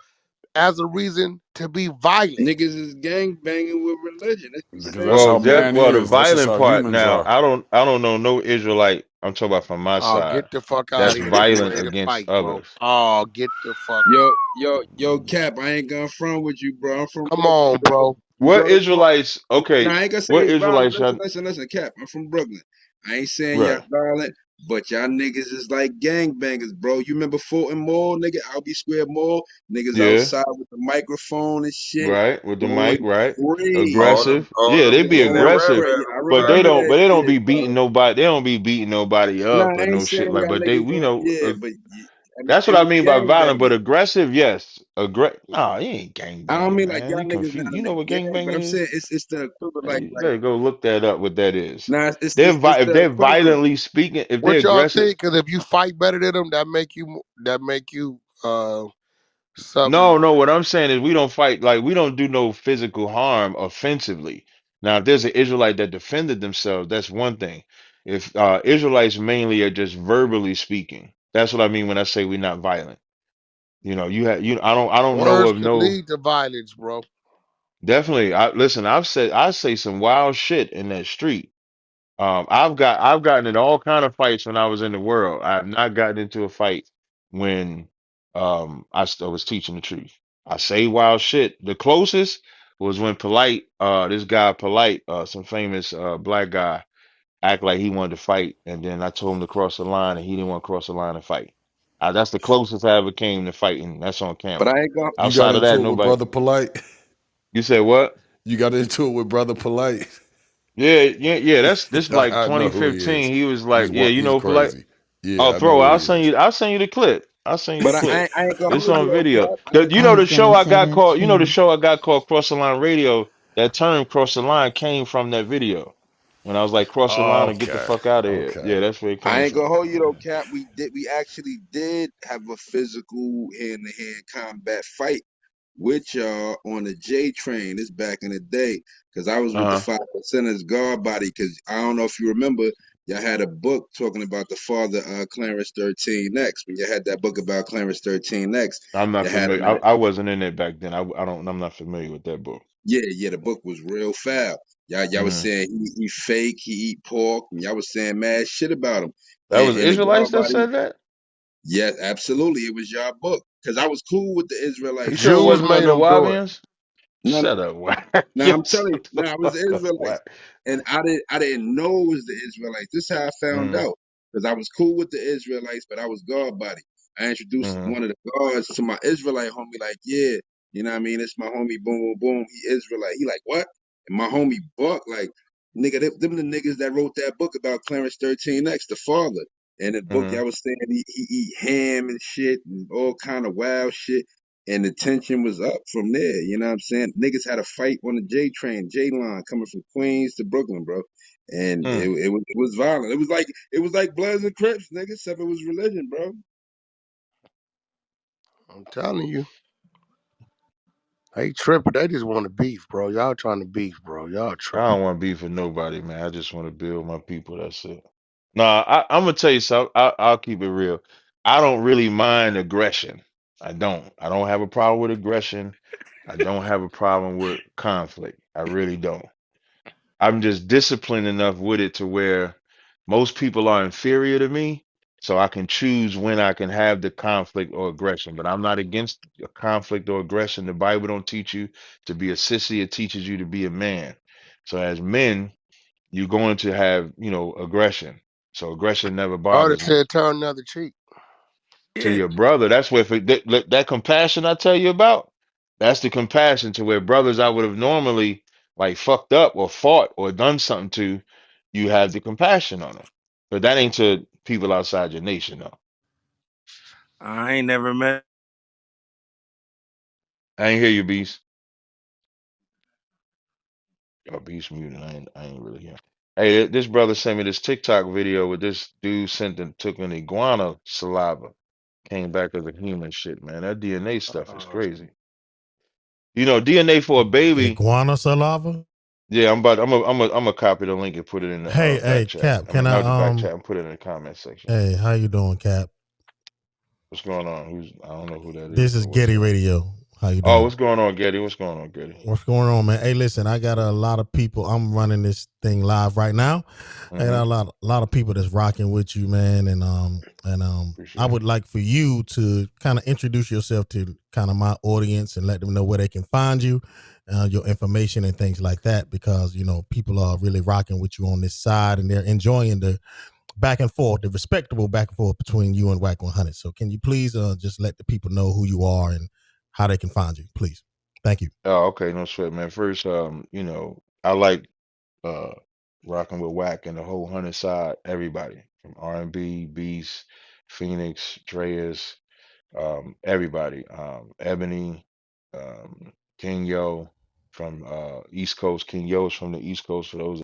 as a reason to be violent. Niggas is gang banging with religion. It's the Because that's same how shit. man The is. That's just violent how part humans now, are. I don't know no Israelite, I'm talking about from my Oh, side, get the fuck out that's of here. They getting violent ready to against fight, bro. others. Oh, get the fuck Yo, out. yo, Cap, I ain't gonna front with you, bro. I'm from Come Brooklyn, on, bro. bro. You What go to court. Israelites, Now, okay, I ain't gonna say what it's violent. Israelites y'all, Listen, Cap. I'm from Brooklyn. I ain't saying y'all right, violent, but y'all niggas is like gangbangers, bro. You remember Fulton Mall, nigga? Albee Square Mall? Niggas yeah, outside with the microphone and shit, right, with the mic, going right, crazy. aggressive, yeah, they Going be Being that rap aggressive, crazy. battle I with but y'all remember niggas. that they don't shit, be bro. beating nobody, they don't be beating nobody Nah, up I or ain't no shit saying like, y'all but they, niggas you went, know, yeah, but that's what it I was mean by violent, but gangbanging. aggressive, yes, nah, you ain't gang I don't banging, mean like man, y'all you niggas not confused, you in know the what gang gang, but banging I'm is? saying it's the equivalent, Hey, you better go look that up. What that is? nah, it's If the they're equivalent. violently speaking, if they're What y'all aggressive, think? Because if you fight better than them, that make you something. no, no. What I'm saying is we don't fight like we don't do no physical harm offensively. Now, if there's an Israelite that defended themselves, that's one thing. If Israelites mainly are just verbally speaking, that's what I mean when I say we're not violent. You know, I don't know Words of could no. lead to violence, bro. Definitely, listen. I say some wild shit in that street. I've gotten in all kind of fights when I was in the world. I have not gotten into a fight when I was teaching the truth. I say wild shit. The closest was when Polite, this guy Polite, some famous black guy, act like he wanted to fight, and then I told him to cross the line, and he didn't want to cross the line and fight. That's the closest I ever came to fighting. That's on But camera. I ain't gonna. You got Outside of into that, it with nobody. Brother Polite. You said what? You got into it with Brother Polite. Yeah, yeah, yeah. That's this like I know who he is. 2015. He was like, yeah, you He's know, Polite. crazy. Yeah, Oh, I know bro, who he is. I'll send you the clip. I'll send you the But clip. I ain't gonna It's hold you on though, video. Cap. I ain't You gonna. know I the was show gonna I say got that called, you know the too. show I got called Cross the Line Radio. That term Cross the Line came from that video. When I was like cross the line and get the Okay. fuck out of here. Okay. Yeah, that's where it I came ain't gonna from. hold you though, Cap. We actually did have a physical hand to hand combat fight with y'all on the J train. This back in the day, because I was with the Uh-huh. 5%ers guard body. Because I don't know if you remember, y'all had a book talking about the father Clarence 13X. When you had that book about Clarence 13X, I'm not you had familiar. him in it. I wasn't in it back then. I'm not familiar with that book. Yeah, the book was real foul. Y'all was Hmm. saying he fake, he eat pork, and y'all was saying mad shit about him. That was And the Israelites guard that body. said that? Yes, absolutely. It was your book. Because I was cool with the You Israelites. sure it Jews wasn't none of made the them do it. Wabians? No, Shut up, Wack. now Yo, I'm telling you, shut the now I was fuck the up, Israelites. Wack. And I didn't know it was the Israelites. This is how I found Mm-hmm. out. Because I was cool with the Israelites, but I was guard body. I introduced Mm-hmm. one of the guards to my Israelite homie, like, yeah, you know what I mean? It's my homie, boom, boom, boom. He Israelite. He like, what? And my homie Buck, like, nigga, them the niggas that wrote that book about Clarence 13X, the father. And the book, Mm-hmm. y'all was saying he eat ham and shit and all kind of wild shit. And the tension was up from there. You know what I'm saying? Niggas had a fight on the J train, J line, coming from Queens to Brooklyn, bro. And Mm. it was violent. It was like Bloods and Crips, nigga, except it was religion, bro. I'm telling you, they tripping. They just want to beef, bro. Y'all trying to beef, bro. Y'all I tripping. don't want to beef with nobody, man. I just want to build my people. That's it. Nah, I'm gonna tell you something. I'll keep it real. I don't really mind aggression. I don't. I don't have a problem with aggression. I don't have a problem with conflict. I really don't. I'm just disciplined enough with it to where most people are inferior to me, so I can choose when I can have the conflict or aggression. But I'm not against a conflict or aggression. The Bible don't teach you to be a sissy. It teaches you to be a man. So as men, you're going to have, aggression. So aggression never Oh, they bothers me. said turn another cheek. To Yeah. your brother, that's where that compassion I tell you about, that's the compassion to where brothers I would have normally like fucked up or fought or done something to, you have the compassion on them. But that ain't to people outside your nation though. I ain't never met. I ain't hear you, Beast. Oh, Beast muted. I ain't really hear. Hey, this brother sent me this TikTok video with this dude took an iguana saliva, came back as a human shit, man. That DNA stuff is crazy. DNA for a baby. Iguana saliva. Yeah, I'm a copy the link and put it in the Hey, back hey, chat. Cap. I Can mean, not the I back chat. And put it in the comment section. Hey, how you doing, Cap? What's going on? I don't know who that is, This but is what's Getty up? Radio. How you Oh, doing? what's going on, Getty? What's going on, Getty? What's going on, man? Hey, listen, I got a lot of people. I'm running this thing live right now. I got Mm-hmm. a lot of people that's rocking with you, man. I Appreciate it. would like for you to kind of introduce yourself to kind of my audience and let them know where they can find you, your information and things like that, because people are really rocking with you on this side and they're enjoying the back and forth, the respectable back and forth between you and WAC 100. So can you please just let the people know who you are and how they can find you, please? Thank you. Oh, okay, no sweat, man. First, I like uh rocking with Wack and the whole 100 side, everybody from R&B, Beast, Phoenix, Dreas, everybody, Ebony, King Yo from East Coast. King Yo's from the East Coast for those